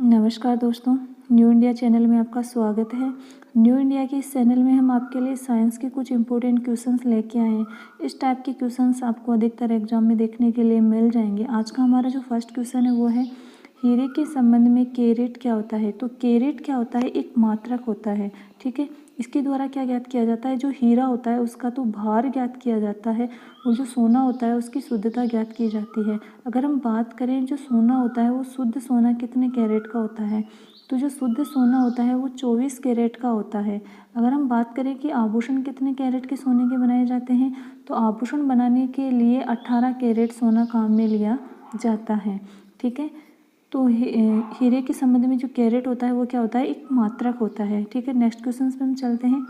नमस्कार दोस्तों, new India channel में आपका स्वागत है। न्यू इंडिया के इस चैनल में हम आपके लिए साइंस के कुछ इंपॉर्टेंट क्वेश्चंस लेके आए हैं। इस टाइप के क्वेश्चंस आपको अधिकतर एग्जाम में देखने के लिए मिल जाएंगे। आज का हमारा जो फर्स्ट क्वेश्चन है वो है हीरे के संबंध में कैरेट क्या होता है। तो कैरेट क्या होता है, एक मात्रक होता है, ठीक है। इसके द्वारा क्या ज्ञात किया जाता है, जो हीरा होता है उसका तो भार ज्ञात किया जाता है और जो सोना होता है उसकी शुद्धता ज्ञात की जाती है। अगर हम बात करें जो सोना होता है वो शुद्ध सोना कितने कैरेट का होता है, तो जो शुद्ध सोना होता है वो 24 कैरेट का होता है। अगर हम बात करें कि आभूषण कितने कैरेट के सोने के बनाए जाते हैं, तो आभूषण बनाने के लिए 18 कैरेट सोना काम में लिया जाता है, ठीक है। तो हीरे के संबंध में जो कैरेट होता है वो क्या होता है, एक मात्रक होता है, ठीक है। नेक्स्ट क्वेश्चन पे हम चलते हैं।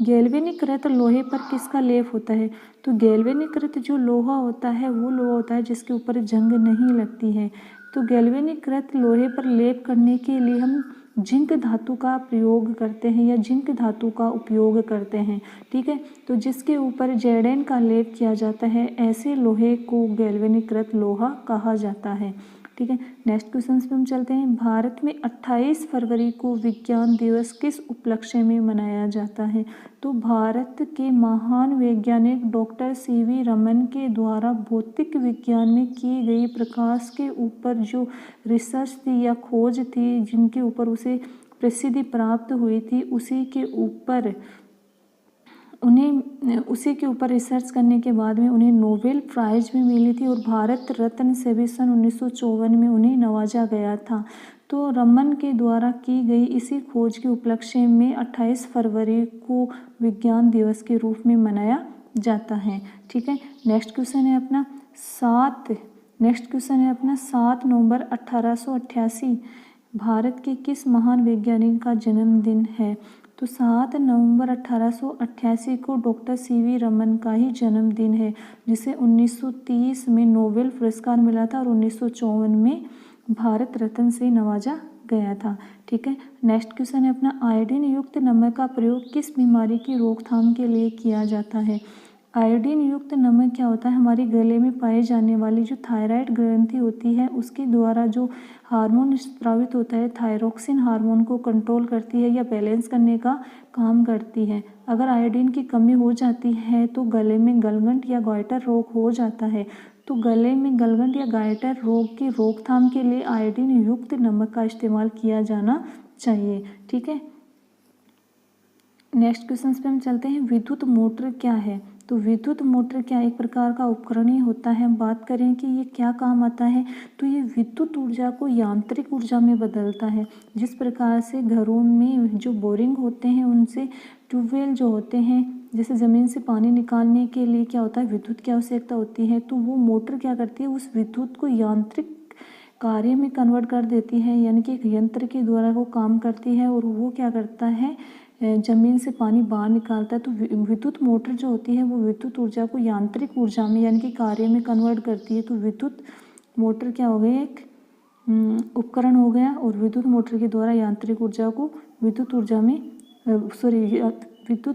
गैल्वेनीकृत लोहे पर किसका लेप होता है। तो गैल्वेनीकृत जो लोहा होता है वो लोहा होता है जिसके ऊपर जंग नहीं लगती है। तो गैल्वेनीकृत लोहे पर लेप करने के लिए हम जिंक धातु का प्रयोग करते हैं या जिंक धातु का उपयोग करते हैं, ठीक है। तो जिसके ऊपर जेडेन का लेप किया जाता है, ऐसे लोहे को गैल्वेनीकृत लोहा कहा जाता है, ठीक है। नेक्स्ट क्वेश्चन पे हम चलते हैं। भारत में 28 फरवरी को विज्ञान दिवस किस उपलक्ष्य में मनाया जाता है। तो भारत के महान वैज्ञानिक डॉक्टर सीवी रमन के द्वारा भौतिक विज्ञान में की गई प्रकाश के ऊपर जो रिसर्च थी या खोज थी, जिनके ऊपर उसे प्रसिद्धि प्राप्त हुई थी, उसी के ऊपर रिसर्च करने के बाद में उन्हें नोबेल प्राइज़ भी मिली थी और भारत रत्न से भी सन 1954 में उन्हें नवाजा गया था। तो रमन के द्वारा की गई इसी खोज के उपलक्ष्य में 28 फरवरी को विज्ञान दिवस के रूप में मनाया जाता है, ठीक है। नेक्स्ट क्वेश्चन है अपना 7 नवंबर 1888 भारत के किस महान वैज्ञानिक का जन्मदिन है। तो 7 नवंबर 1888 को डॉक्टर सीवी रमन का ही जन्मदिन है, जिसे 1930 में नोबेल पुरस्कार मिला था और 1954 में भारत रत्न से नवाजा गया था, ठीक है। नेक्स्ट क्वेश्चन है अपना आयोडीन युक्त नमक का प्रयोग किस बीमारी की रोकथाम के लिए किया जाता है। आयोडीन युक्त नमक क्या होता है, हमारे गले में पाए जाने वाली जो थायराइड ग्रंथि होती है उसके द्वारा जो हार्मोन स्रावित होता है, थायरोक्सिन हार्मोन को कंट्रोल करती है या बैलेंस करने का काम करती है। अगर आयोडीन की कमी हो जाती है तो गले में गलगंट या गॉइटर रोग हो जाता है। तो गले में गलगंट या गॉइटर रोग की रोकथाम के लिए आयोडीन युक्त नमक का इस्तेमाल किया जाना चाहिए, ठीक है। नेक्स्ट क्वेश्चन पे हम चलते हैं। विद्युत मोटर क्या है। तो विद्युत मोटर क्या एक प्रकार का उपकरण ही होता है। हम बात करें कि ये क्या काम आता है, तो ये विद्युत ऊर्जा को यांत्रिक ऊर्जा में बदलता है। जिस प्रकार से घरों में जो बोरिंग होते हैं उनसे ट्यूबवेल जो होते हैं, जैसे ज़मीन से पानी निकालने के लिए क्या होता है, विद्युत की आवश्यकता होती है। तो वो मोटर क्या करती है, उस विद्युत को यांत्रिक कार्य में कन्वर्ट कर देती है, यानी कि एक यंत्र के द्वारा वो काम करती है और वो क्या करता है, ज़मीन से पानी बाहर निकालता है। तो विद्युत मोटर जो होती है वो विद्युत ऊर्जा को यांत्रिक ऊर्जा में यानी कि कार्य में कन्वर्ट करती है। तो विद्युत मोटर क्या हो गई, एक उपकरण हो गया और विद्युत मोटर के द्वारा यांत्रिक ऊर्जा को विद्युत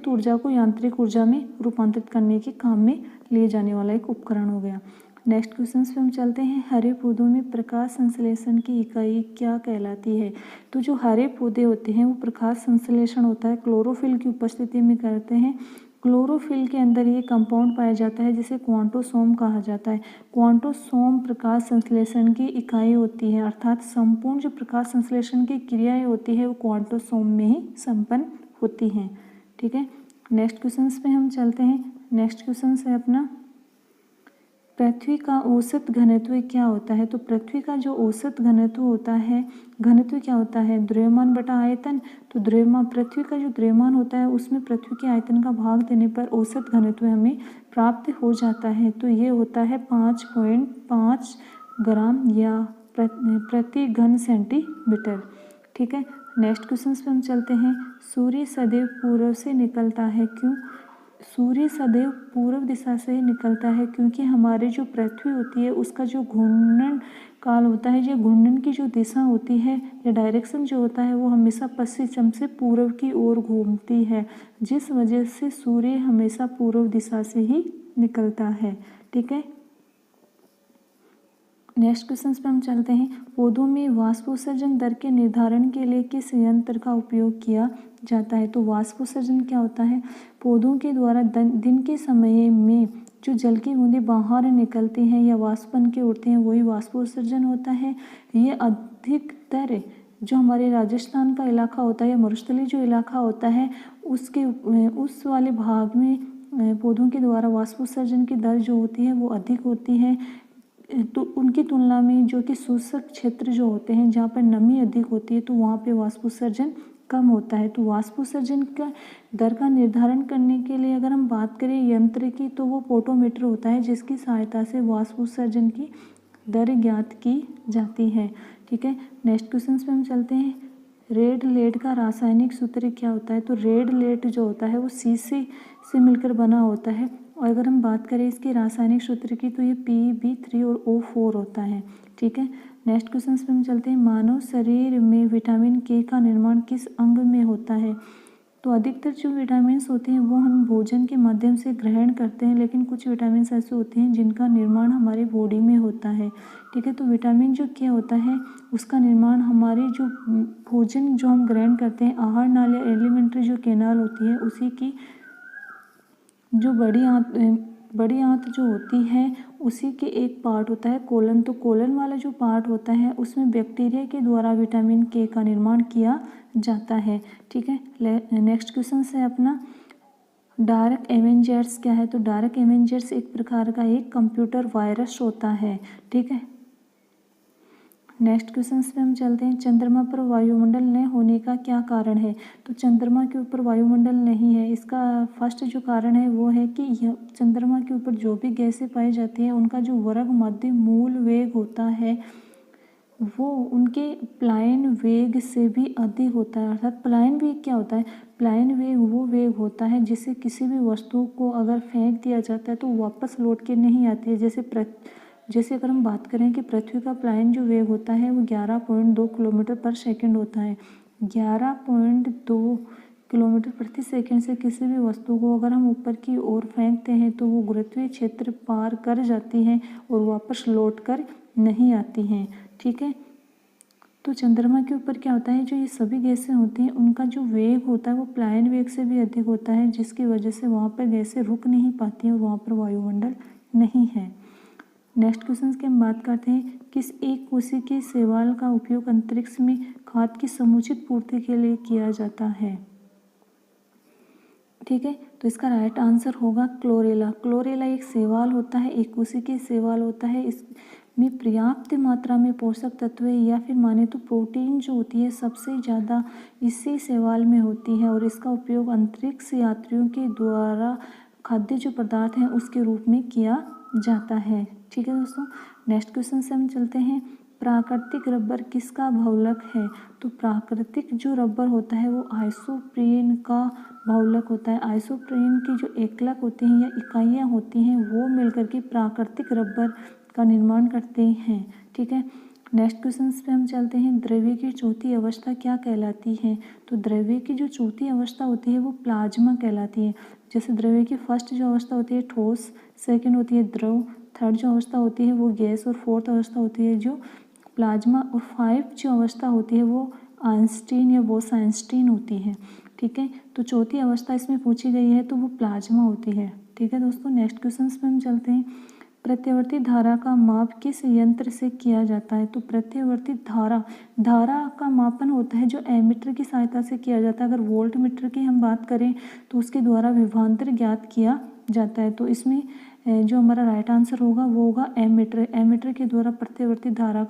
ऊर्जा को यांत्रिक ऊर्जा में रूपांतरित करने के काम में लिए जाने वाला एक उपकरण हो गया। नेक्स्ट क्वेश्चन पे हम चलते हैं। हरे पौधों में प्रकाश संश्लेषण की इकाई क्या कहलाती है। तो जो हरे पौधे होते हैं वो प्रकाश संश्लेषण होता है क्लोरोफिल की उपस्थिति में करते हैं। क्लोरोफिल के अंदर ये कंपाउंड पाया जाता है जिसे क्वांटोसोम कहा जाता है। क्वांटोसोम प्रकाश संश्लेषण की इकाई होती है, अर्थात संपूर्ण जो प्रकाश संश्लेषण की क्रियाएं होती है वो क्वांटोसोम में ही संपन्न होती हैं, ठीक है। नेक्स्ट क्वेश्चन पे हम चलते हैं। नेक्स्ट क्वेश्चन है अपना पृथ्वी का औसत घनत्व क्या होता है। तो पृथ्वी का जो औसत घनत्व होता है, घनत्व क्या होता है, द्रव्यमान बटा आयतन। तो द्रव्यमान, पृथ्वी का जो द्रव्यमान होता है उसमें पृथ्वी के आयतन का भाग देने पर औसत घनत्व हमें प्राप्त हो जाता है। तो ये होता है 5.5 ग्राम या प्रति घन सेंटीमीटर, ठीक है। नेक्स्ट क्वेश्चन पे हम चलते हैं। सूर्य सदैव पूर्व से निकलता है, क्यों। सूर्य सदैव पूर्व दिशा से ही निकलता है क्योंकि हमारी जो पृथ्वी होती है उसका जो घूर्णन काल होता है, ये घूर्णन की जो दिशा होती है या डायरेक्शन जो होता है वो हमेशा पश्चिम से पूर्व की ओर घूमती है, जिस वजह से सूर्य हमेशा पूर्व दिशा से ही निकलता है, ठीक है। नेक्स्ट क्वेश्चन पे हम चलते हैं। पौधों में वाष्पोत्सर्जन दर के निर्धारण के लिए किस यंत्र का उपयोग किया जाता है? तो वाष्पोत्सर्जन क्या होता है? पौधों के द्वारा दिन के समय में जो जल की बूंदें बाहर निकलती हैं या वाष्प बन के उड़ते हैं, वही वाष्पोत्सर्जन होता है। ये अधिकतर जो हमारे राजस्थान का इलाका होता है या मरुस्थलीय जो इलाका होता है उसके उस वाले भाग में पौधों के द्वारा वाष्पोत्सर्जन की दर जो होती है वो अधिक होती है। तो उनकी तुलना में जो कि शुष्क क्षेत्र जो होते हैं जहाँ पर नमी अधिक होती है तो वहाँ पे वाष्पोत्सर्जन कम होता है। तो वाष्पोत्सर्जन का दर का निर्धारण करने के लिए अगर हम बात करें यंत्र की तो वो पोटोमीटर होता है, जिसकी सहायता से वाष्पोत्सर्जन की दर ज्ञात की जाती है। ठीक है, नेक्स्ट क्वेश्चन पे हम चलते हैं। रेड लेड का रासायनिक सूत्र क्या होता है? तो रेड लेड जो होता है वो सीसी से मिलकर बना होता है, और अगर हम बात करें इसके रासायनिक सूत्र की तो ये Pb3 और O4 होता है। ठीक है, नेक्स्ट क्वेश्चन पे हम चलते हैं। मानव शरीर में विटामिन के का निर्माण किस अंग में होता है? तो अधिकतर जो विटामिन होते हैं वो हम भोजन के माध्यम से ग्रहण करते हैं, लेकिन कुछ विटामिन ऐसे होते हैं जिनका निर्माण हमारी बॉडी में होता है। ठीक है, तो विटामिन जो क्या होता है उसका निर्माण हमारी जो भोजन जो हम ग्रहण करते हैं, आहार नाल या एलिमेंट्री जो कैनाल होती है उसी की जो बड़ी आंत जो होती है उसी के एक पार्ट होता है कोलन। तो कोलन वाला जो पार्ट होता है उसमें बैक्टीरिया के द्वारा विटामिन के का निर्माण किया जाता है। ठीक है, नेक्स्ट क्वेश्चन है अपना डार्क एवेंजर्स क्या है? तो डार्क एवेंजर्स एक प्रकार का एक कंप्यूटर वायरस होता है। ठीक है, नेक्स्ट क्वेश्चन पे हम चलते हैं। चंद्रमा पर वायुमंडल न होने का क्या कारण है? तो चंद्रमा के ऊपर वायुमंडल नहीं है, इसका फर्स्ट जो कारण है वो है कि यह चंद्रमा के ऊपर जो भी गैसें पाई जाती हैं उनका जो वर्ग मध्य मूल वेग होता है वो उनके प्लायन वेग से भी अधिक होता है। अर्थात प्लायन वेग क्या होता है? प्लायन वेग वो वेग होता है जिससे किसी भी वस्तु को अगर फेंक दिया जाता है तो वापस लौट के नहीं आती है। जैसे अगर हम बात करें कि पृथ्वी का प्लायन जो वेग होता है वो 11.2 किलोमीटर पर सेकंड होता है। 11.2 किलोमीटर प्रति सेकंड से किसी भी वस्तु को अगर हम ऊपर की ओर फेंकते हैं तो वो गुरुत्वीय क्षेत्र पार कर जाती हैं और वापस लौट कर नहीं आती हैं। ठीक है, तो चंद्रमा के ऊपर क्या होता है, जो ये सभी गैसें होती हैं उनका जो वेग होता है वो प्लायन वेग से भी अधिक होता है, जिसकी वजह से वहाँ पर गैसें रुक नहीं पाती हैं और वहाँ पर वायुमंडल नहीं है। नेक्स्ट क्वेश्चन की हम बात करते हैं। किस एक कोशिकीय शैवाल का उपयोग अंतरिक्ष में खाद्य की समुचित पूर्ति के लिए किया जाता है? ठीक है, तो इसका राइट आंसर होगा क्लोरेला। क्लोरेला एक शैवाल होता है, एक कोशिकीय शैवाल होता है। इसमें पर्याप्त मात्रा में पोषक तत्व या फिर माने तो प्रोटीन जो होती है सबसे ज़्यादा इसी शैवाल में होती है, और इसका उपयोग अंतरिक्ष यात्रियों के द्वारा खाद्य जो पदार्थ हैं उसके रूप में किया जाता है। ठीक है दोस्तों, नेक्स्ट क्वेश्चन से हम चलते हैं। प्राकृतिक रबर किसका बहुलक है? तो प्राकृतिक जो रबर होता है वो आइसोप्रीन का बहुलक होता है। आइसोप्रीन की जो एकलक होती हैं या इकाइयाँ होती हैं वो मिलकर के प्राकृतिक रबर का निर्माण करते हैं। ठीक है, नेक्स्ट क्वेश्चन पे हम चलते हैं। द्रव्य की चौथी अवस्था क्या कहलाती है? तो द्रव्य की जो चौथी अवस्था होती है वो प्लाज्मा कहलाती है। जैसे द्रव्य की फर्स्ट जो अवस्था होती है ठोस, सेकंड होती है द्रव, थर्ड जो अवस्था होती है वो गैस, और फोर्थ अवस्था होती है जो प्लाज्मा, और 5 जो अवस्था होती है वो आइंस्टीन या बोस-आइंस्टीन होती है। ठीक है, तो चौथी अवस्था इसमें पूछी गई है तो वो प्लाज्मा होती है। ठीक है दोस्तों, नेक्स्ट क्वेश्चन पे हम चलते हैं। प्रत्यावर्ती धारा का माप किस यंत्र से किया जाता है? तो प्रत्यावर्ती धारा का मापन होता है जो एमीटर की सहायता से किया जाता है। अगर वोल्ट मीटर की हम बात करें तो उसके द्वारा विभवांतर ज्ञात किया जाता है। तो इसमें जो हमारा राइट आंसर होगा वो होगा एमीटर। एमीटर के द्वारा प्रत्यावर्ती धारा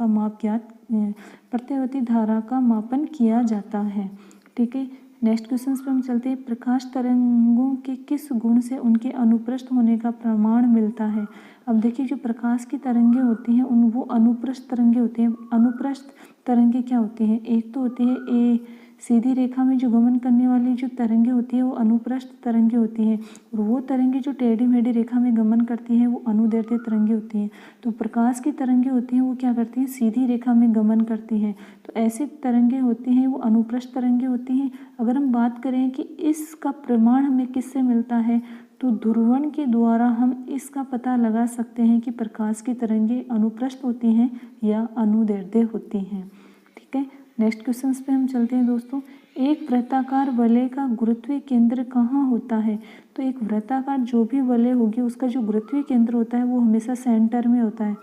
का मापन किया जाता है। ठीक है, नेक्स्ट क्वेश्चन पे हम चलते हैं। प्रकाश तरंगों के किस गुण से उनके अनुप्रस्थ होने का प्रमाण मिलता है? अब देखिए, जो प्रकाश की तरंगें होती हैं वो अनुप्रस्थ तरंगें होती हैं। अनुप्रस्थ तरंगें क्या होती हैं? एक तो होती है सीधी रेखा में जो गमन करने वाली जो तरंगें होती है वो अनुप्रस्थ तरंगें होती हैं, और वो तरंगें जो टेढ़ी मेढ़ी रेखा में गमन करती हैं वो अनुदैर्ध्य तरंगें होती हैं। तो प्रकाश की तरंगें होती हैं वो क्या करती हैं? सीधी रेखा में गमन करती हैं, तो ऐसी तरंगें होती हैं वो अनुप्रस्थ तरंगें होती हैं। अगर हम बात करें कि इसका प्रमाण हमें किससे मिलता है तो ध्रुवण के द्वारा हम इसका पता लगा सकते हैं कि प्रकाश की तरंगें अनुप्रस्थ होती हैं या अनुदैर्ध्य होती हैं। ठीक है, नेक्स्ट क्वेश्चन पे हम चलते हैं दोस्तों। एक वृत्ताकार वलय का गुरुत्वीय केंद्र कहाँ होता है? तो एक वृत्ताकार जो भी वलय होगी उसका जो गुरुत्वीय केंद्र होता है वो हमेशा सेंटर में होता है।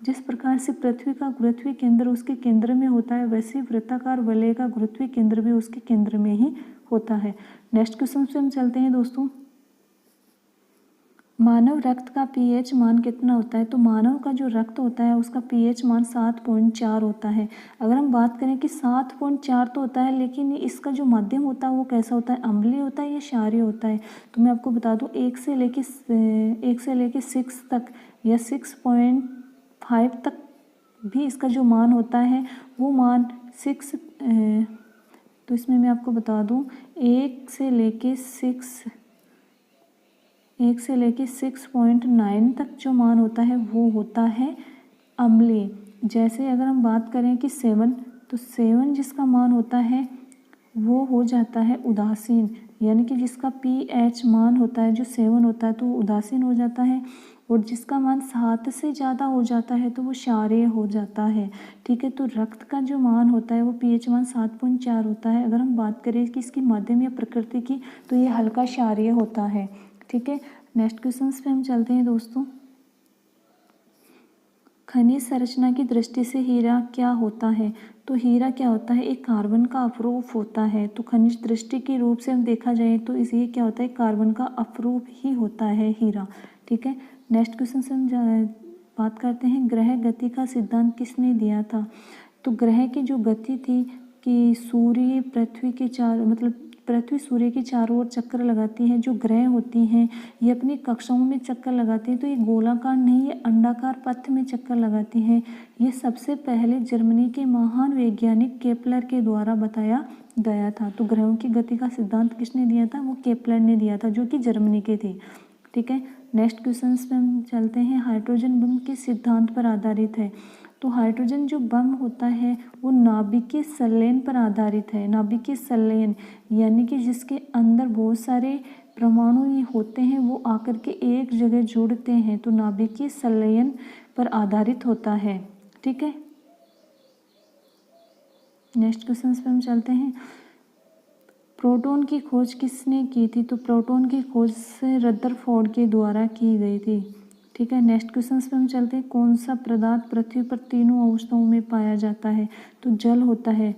जिस प्रकार से पृथ्वी का गुरुत्वीय केंद्र उसके केंद्र में होता है, वैसे वृत्ताकार वलय का गुरुत्वीय केंद्र भी उसके केंद्र में ही होता है। नेक्स्ट क्वेश्चन पे हम चलते हैं दोस्तों। मानव रक्त का पीएच मान कितना होता है? तो मानव का जो रक्त होता है उसका पीएच मान 7.4 होता है। अगर हम बात करें कि 7.4 तो होता है, लेकिन इसका जो माध्यम होता है वो कैसा होता है, अम्लीय होता है या क्षारीय होता है? तो मैं आपको बता दूं 1 से लेके 6 तक या 6.5 तक भी इसका जो मान होता है वो मान 6 तो इसमें मैं आपको बता दूं 1 से लेके 6.9 तक जो मान होता है वो होता है अम्लीय। जैसे अगर हम बात करें कि 7, तो 7 जिसका मान होता है वो हो जाता है उदासीन, यानी कि जिसका पीएच मान होता है जो 7 होता है तो वो उदासीन हो जाता है, और जिसका मान 7 से ज़्यादा हो जाता है तो वो क्षारीय हो जाता है। ठीक है, तो रक्त का जो मान होता है वो पीएच मान 7.4 होता है। अगर हम बात करें कि इसकी माध्यम या प्रकृति की, तो ये हल्का क्षारीय होता है। ठीक है, नेक्स्ट क्वेश्चन पे हम चलते हैं दोस्तों। खनिज संरचना की दृष्टि से हीरा क्या होता है? तो हीरा क्या होता है, एक कार्बन का अपरूप होता है। तो खनिज दृष्टि के रूप से हम देखा जाए तो इसे क्या होता है, कार्बन का अपरूप ही होता है हीरा। ठीक है, नेक्स्ट क्वेश्चन से हम बात करते हैं, ग्रह गति का सिद्धांत किसने दिया था? तो ग्रह की जो गति थी कि सूर्य पृथ्वी के पृथ्वी सूर्य के चारों ओर चक्कर लगाती है, जो ग्रह होती हैं ये अपनी कक्षाओं में चक्कर लगाती हैं, तो ये गोलाकार नहीं, ये अंडाकार पथ में चक्कर लगाती हैं। ये सबसे पहले जर्मनी के महान वैज्ञानिक केपलर के द्वारा बताया गया था। तो ग्रहों की गति का सिद्धांत किसने दिया था? वो केपलर ने दिया था, जो कि जर्मनी के थे। ठीक है, नेक्स्ट क्वेश्चन पे हम चलते हैं। हाइड्रोजन बम किस सिद्धांत पर आधारित है? तो हाइड्रोजन जो बम होता है वो नाभिकीय संलयन पर आधारित है। नाभिकीय संलयन यानी कि जिसके अंदर बहुत सारे परमाणु ये होते हैं वो आकर के एक जगह जुड़ते हैं, तो नाभिकीय संलयन पर आधारित होता है। ठीक है, नेक्स्ट क्वेश्चन पे हम चलते हैं। प्रोटॉन की खोज किसने की थी? तो प्रोटॉन की खोज से रदरफोर्ड के द्वारा की गई थी। ठीक है, नेक्स्ट क्वेश्चन पे हम चलते हैं। कौन सा पदार्थ पृथ्वी पर तीनों अवस्थाओं में पाया जाता है? तो जल होता है,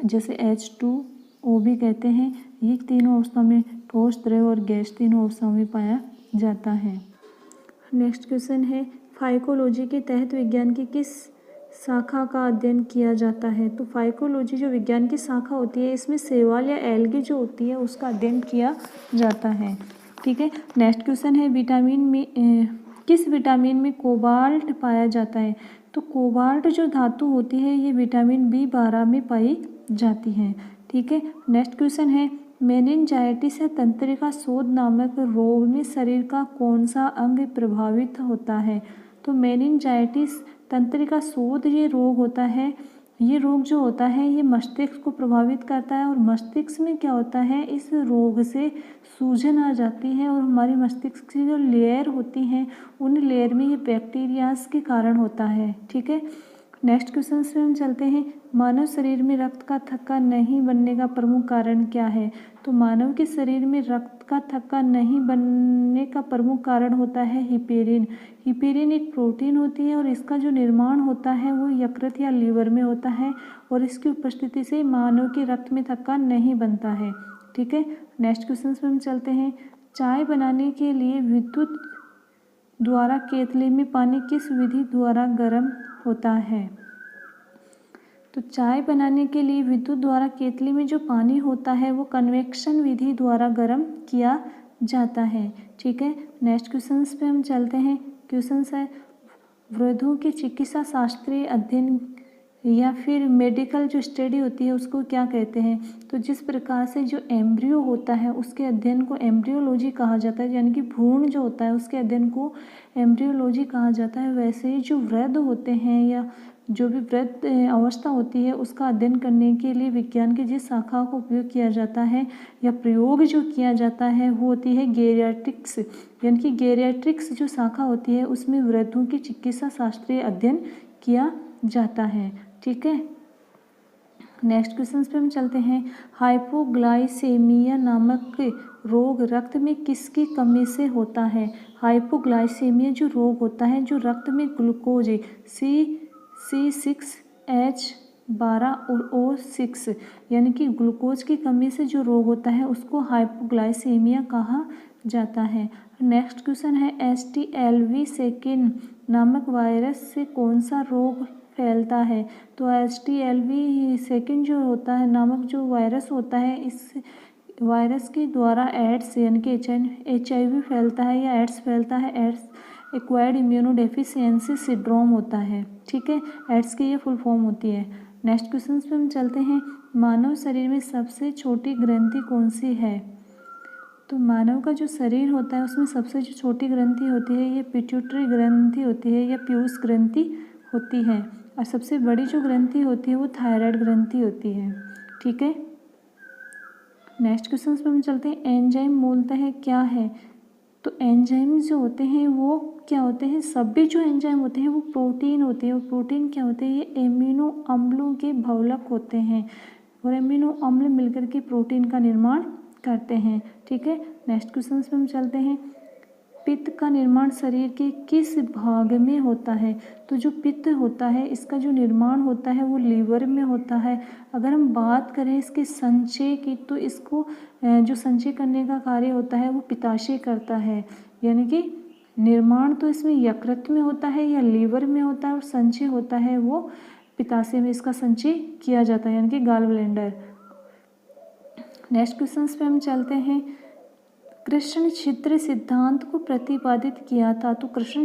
जैसे H2O भी कहते हैं। ये तीनों अवस्थाओं में, ठोस, द्रव और गैस, तीनों अवस्थाओं में पाया जाता है। नेक्स्ट क्वेश्चन है, फाइकोलॉजी के तहत विज्ञान की किस शाखा का अध्ययन किया जाता है? तो फाइकोलॉजी जो विज्ञान की शाखा होती है इसमें शैवाल या एल्गी जो होती है उसका अध्ययन किया जाता है। ठीक है, नेक्स्ट क्वेश्चन है, विटामिन में किस विटामिन में कोबाल्ट पाया जाता है? तो कोबाल्ट जो धातु होती है ये विटामिन B12 में पाई जाती है। ठीक है, नेक्स्ट क्वेश्चन है, मेनिनजाइटिस या तंत्रिका शोथ नामक रोग में शरीर का कौन सा अंग प्रभावित होता है? तो मेनिनजाइटिस, तंत्रिका शोथ ये रोग होता है, ये रोग जो होता है ये मस्तिष्क को प्रभावित करता है, और मस्तिष्क में क्या होता है, इस रोग से सूजन आ जाती है, और हमारी मस्तिष्क की जो लेयर होती हैं उन लेयर में ये बैक्टीरियाज के कारण होता है। ठीक है, नेक्स्ट क्वेश्चन से हम चलते हैं। मानव शरीर में रक्त का थक्का नहीं बनने का प्रमुख कारण क्या है? तो मानव के शरीर में रक्त का थक्का नहीं बनने का प्रमुख कारण होता है हिपेरिन। हिपेरिन एक प्रोटीन होती है और इसका जो निर्माण होता है वो यकृत या लीवर में होता है, और इसकी उपस्थिति से मानव के रक्त में थक्का नहीं बनता है। ठीक है, नेक्स्ट क्वेश्चन पे हम चलते हैं। चाय बनाने के लिए विद्युत द्वारा केतली में पानी किस विधि द्वारा गर्म होता है? तो चाय बनाने के लिए विद्युत द्वारा केतली में जो पानी होता है वो कन्वेक्शन विधि द्वारा गर्म किया जाता है। ठीक है, नेक्स्ट क्वेश्चन पे हम चलते हैं। क्वेश्चन है, वृद्धों के चिकित्सा शास्त्रीय अध्ययन या फिर मेडिकल जो स्टडी होती है उसको क्या कहते हैं? तो जिस प्रकार से जो एम्ब्रियो होता है उसके अध्ययन को एम्ब्रियोलॉजी कहा जाता है, यानी कि भ्रूण जो होता है उसके अध्ययन को एम्ब्रियोलॉजी कहा जाता है, वैसे ही जो वृद्ध होते हैं या जो भी वृद्ध अवस्था होती है उसका अध्ययन करने के लिए विज्ञान की जिस शाखा का उपयोग किया जाता है या प्रयोग जो किया जाता है वो होती है गेरियाट्रिक्स। यानी कि गेरियाट्रिक्स जो शाखा होती है उसमें वृद्धों की चिकित्सा शास्त्रीय अध्ययन किया जाता है। ठीक है, नेक्स्ट क्वेश्चन पे हम चलते हैं। हाइपोग्लाइसेमिया नामक रोग रक्त में किसकी कमी से होता है? हाइपोग्लाइसेमिया जो रोग होता है, जो रक्त में ग्लूकोज C6H12 और O6 यानी कि ग्लूकोज की कमी से जो रोग होता है उसको हाइपोग्लाइसेमिया कहा जाता है। नेक्स्ट क्वेश्चन है HTLV सेकेंड नामक वायरस से कौन सा रोग फैलता है? तो HTLV सेकेंड जो होता है नामक जो वायरस होता है, इस वायरस के द्वारा एड्स यानी कि HIV फैलता है या एड्स फैलता है। एड्स एक्वायर्ड इम्यूनोडेफिशिएंसी सिंड्रोम होता है। ठीक है, एड्स की ये फुल फॉर्म होती है। नेक्स्ट क्वेश्चन पे हम चलते हैं। मानव शरीर में सबसे छोटी ग्रंथि कौन सी है? तो मानव का जो शरीर होता है उसमें सबसे जो छोटी ग्रंथि होती है ये पिट्यूटरी ग्रंथि होती है या पीयूष ग्रंथि होती है, और सबसे बड़ी जो ग्रंथि होती है वो थायराइड ग्रंथि होती है। ठीक है, नेक्स्ट क्वेश्चन पे हम चलते हैं। एंजाइम मूलतः क्या है? तो एंजाइम जो होते हैं वो क्या होते हैं? सभी जो एंजाइम होते हैं वो प्रोटीन होते हैं, और प्रोटीन क्या होते हैं? ये एमिनो अम्लों के बहुलक होते हैं, और एमिनो अम्ल मिलकर के प्रोटीन का निर्माण करते हैं। ठीक है, नेक्स्ट क्वेश्चन पे हम चलते हैं। पित्त का निर्माण शरीर के किस भाग में होता है? तो जो पित्त होता है इसका जो निर्माण होता है वो लीवर में होता है। अगर हम बात करें इसके संचय की, तो इसको जो संचय करने का कार्य होता है वो पित्ताशय करता है। यानी कि निर्माण तो इसमें यकृत में होता है या लीवर में होता है, और संचय होता है वो पित्ताशय में इसका संचय किया जाता है, यानी कि गॉल ब्लैंडर। नेक्स्ट क्वेश्चन पे हम चलते हैं। कृष्ण छिद्र सिद्धांत को प्रतिपादित किया था। तो कृष्ण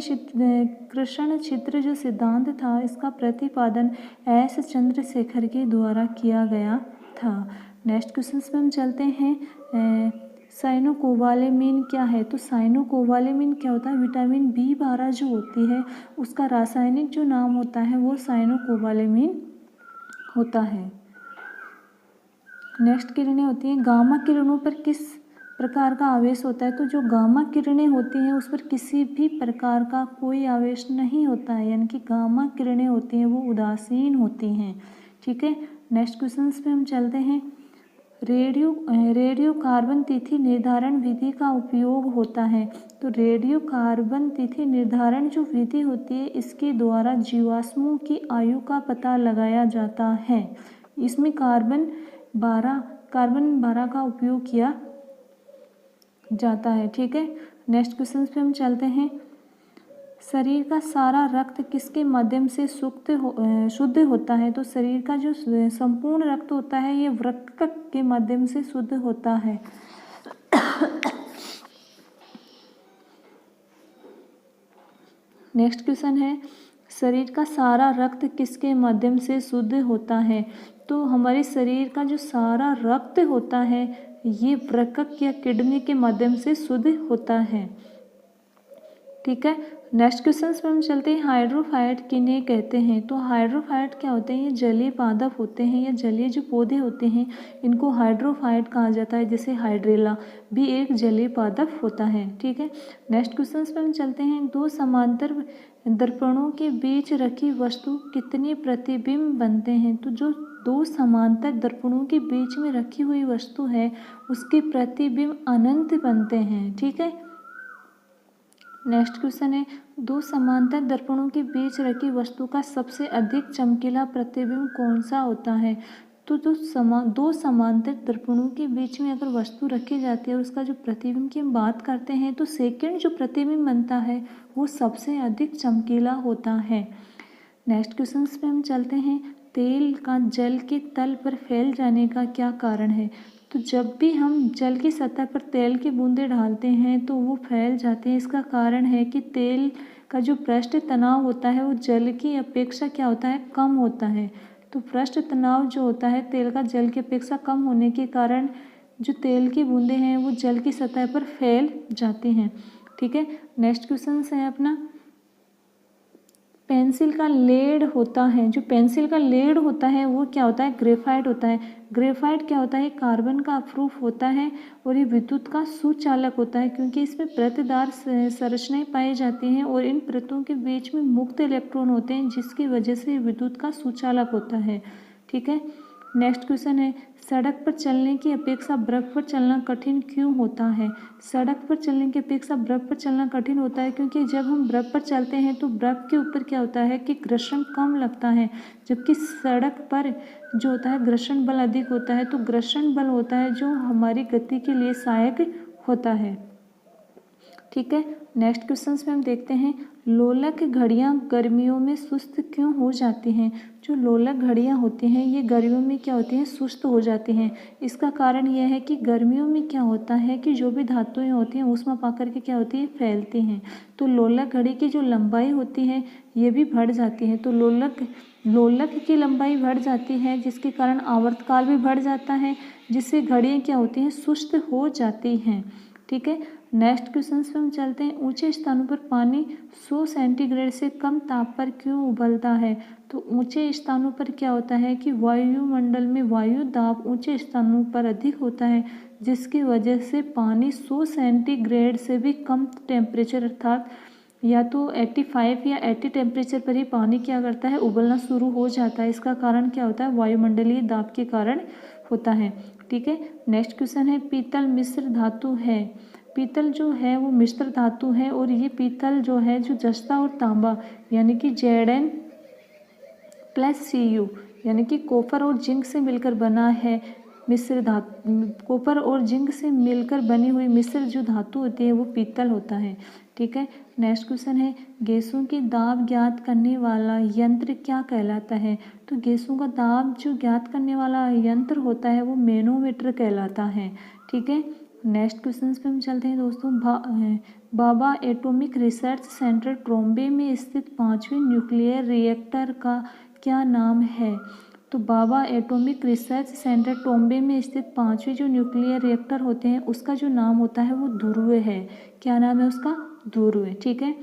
छिद्र जो सिद्धांत था इसका प्रतिपादन एस चंद्रशेखर के द्वारा किया गया था। नेक्स्ट क्वेश्चन पे हम चलते हैं। साइनोकोबालेमिन क्या है? तो साइनोकोबालेमिन क्या होता है? विटामिन B12 जो होती है उसका रासायनिक जो नाम होता है वो साइनोकोबालेमिन होता है। नेक्स्ट किरणें होती हैं। गामा किरणों पर किस प्रकार का आवेश होता है? तो जो गामा किरणें होती हैं उस पर किसी भी प्रकार का कोई आवेश नहीं होता है, यानी कि गामा किरणें होती हैं वो उदासीन होती हैं। ठीक है, नेक्स्ट क्वेश्चन पे हम चलते हैं। रेडियो कार्बन तिथि निर्धारण विधि का उपयोग होता है। तो रेडियो कार्बन तिथि निर्धारण जो विधि होती है इसके द्वारा जीवाश्मों की आयु का पता लगाया जाता है। इसमें कार्बन 12 का उपयोग किया जाता है। ठीक है, नेक्स्ट क्वेश्चन पे हम चलते हैं। शरीर का सारा रक्त किसके माध्यम से शुद्ध होता है? तो शरीर का जो संपूर्ण रक्त होता है ये वृक्क के माध्यम से शुद्ध होता है। नेक्स्ट क्वेश्चन है। शरीर का सारा रक्त किसके माध्यम से शुद्ध होता है? तो हमारे शरीर का जो सारा रक्त होता है ये वृक्क या किडनी के माध्यम से शुद्ध होता है। ठीक है, नेक्स्ट क्वेश्चन पे हम चलते हैं। हाइड्रोफाइट किन्हें कहते हैं? तो हाइड्रोफाइट क्या होते हैं? ये जलीय पादप होते हैं या जलीय जो पौधे होते हैं इनको हाइड्रोफाइट कहा जाता है। जैसे हाइड्रेला भी एक जलीय पादप होता है। ठीक है, नेक्स्ट क्वेश्चन पे हम चलते हैं। दो समांतर दर्पणों के बीच रखी वस्तु कितने प्रतिबिंब बनते हैं? तो जो दो समांतर दर्पणों के बीच में रखी हुई वस्तु है उसके प्रतिबिंब अनंत बनते हैं। ठीक है, नेक्स्ट क्वेश्चन है। दो समांतर दर्पणों के बीच रखी वस्तु का सबसे अधिक चमकीला प्रतिबिंब कौन सा होता है? तो दो समांतर दर्पणों के बीच में अगर वस्तु रखी जाती है और उसका जो प्रतिबिंब की हम बात करते हैं तो सेकंड जो प्रतिबिंब बनता है वो सबसे अधिक चमकीला होता है। नेक्स्ट क्वेश्चन पे हम चलते हैं। तेल का जल के तल पर फैल जाने का क्या कारण है? तो जब भी हम जल की सतह पर तेल की बूंदें डालते हैं तो वो फैल जाते हैं। इसका कारण है कि तेल का जो पृष्ठ तनाव होता है वो जल की अपेक्षा क्या होता है? कम होता है। तो पृष्ठ तनाव जो होता है तेल का जल की अपेक्षा कम होने के कारण जो तेल की बूंदें हैं वो जल की सतह पर फैल जाती हैं। ठीक है, नेक्स्ट क्वेश्चन है अपना पेंसिल का लेड होता है, जो पेंसिल का लेड होता है वो क्या होता है, ग्रेफाइट होता है। ग्रेफाइट क्या होता है, कार्बन का अप्रूफ होता है और ये विद्युत का सुचालक होता है, क्योंकि इसमें प्रतदार संरचनाएं पाई जाती हैं और इन परतों के बीच में मुक्त इलेक्ट्रॉन होते हैं, जिसकी वजह से विद्युत का सुचालक होता है। ठीक है, नेक्स्ट क्वेश्चन है, सड़क पर चलने की अपेक्षा बर्फ पर चलना कठिन क्यों होता है। सड़क पर चलने की अपेक्षा बर्फ पर चलना कठिन होता है क्योंकि जब हम बर्फ पर चलते हैं तो बर्फ के ऊपर क्या होता है कि घर्षण कम लगता है, जबकि सड़क पर जो होता है घर्षण बल अधिक होता है। तो घर्षण बल होता है जो हमारी गति के लिए सहायक होता है। ठीक है, नेक्स्ट क्वेश्चन में हम देखते हैं, लोलक घड़ियां गर्मियों में सुस्त क्यों हो जाती हैं। जो लोलक घड़ियां होती हैं ये गर्मियों में क्या होती हैं, सुस्त हो जाती हैं। इसका कारण यह है कि गर्मियों में क्या होता है कि जो भी धातुएं होती हैं ऊष्मा पाकर के क्या होती है, फैलती हैं। तो लोलक घड़ी की जो लंबाई होती है ये भी बढ़ जाती है। तो लोलक की लंबाई बढ़ जाती है, जिसके कारण आवर्तकाल भी बढ़ जाता है, जिससे घड़ियाँ क्या होती हैं, सुस्त हो जाती हैं। ठीक है, नेक्स्ट क्वेश्चन पे हम चलते हैं, ऊंचे स्थानों पर पानी 100 सेंटीग्रेड से कम ताप पर क्यों उबलता है। तो ऊंचे स्थानों पर क्या होता है कि वायुमंडल में वायु दाब ऊंचे स्थानों पर अधिक होता है, जिसकी वजह से पानी 100 सेंटीग्रेड से भी कम टेम्परेचर अर्थात या तो 85 या 80 टेम्परेचर पर ही पानी क्या करता है, उबलना शुरू हो जाता है। इसका कारण क्या होता है, वायुमंडलीय दाब के कारण होता है। ठीक है, नेक्स्ट क्वेश्चन है, पीतल मिश्र धातु है। पीतल जो है वो मिश्र धातु है और ये पीतल जो है जो जस्ता और तांबा यानी कि Zn + Cu यानी कि कॉपर और जिंक से मिलकर बना है मिश्र धातु। कॉपर और जिंक से मिलकर बनी हुई मिश्र जो धातु होती है वो पीतल होता है। ठीक है, नेक्स्ट क्वेश्चन है, गैसों की दाब ज्ञात करने वाला यंत्र क्या कहलाता है। तो गैसों का दाब जो ज्ञात करने वाला यंत्र होता है वो मैनोमीटर कहलाता है। ठीक है, नेक्स्ट क्वेश्चन पे हम चलते हैं दोस्तों, Bhabha atomic research centre Trombe में स्थित 5वें न्यूक्लियर रिएक्टर का क्या नाम है। तो Bhabha atomic research centre Trombe में स्थित 5वें जो न्यूक्लियर रिएक्टर होते हैं उसका जो नाम होता है वो ध्रुव है। क्या नाम है उसका, ध्रुव। ठीक है,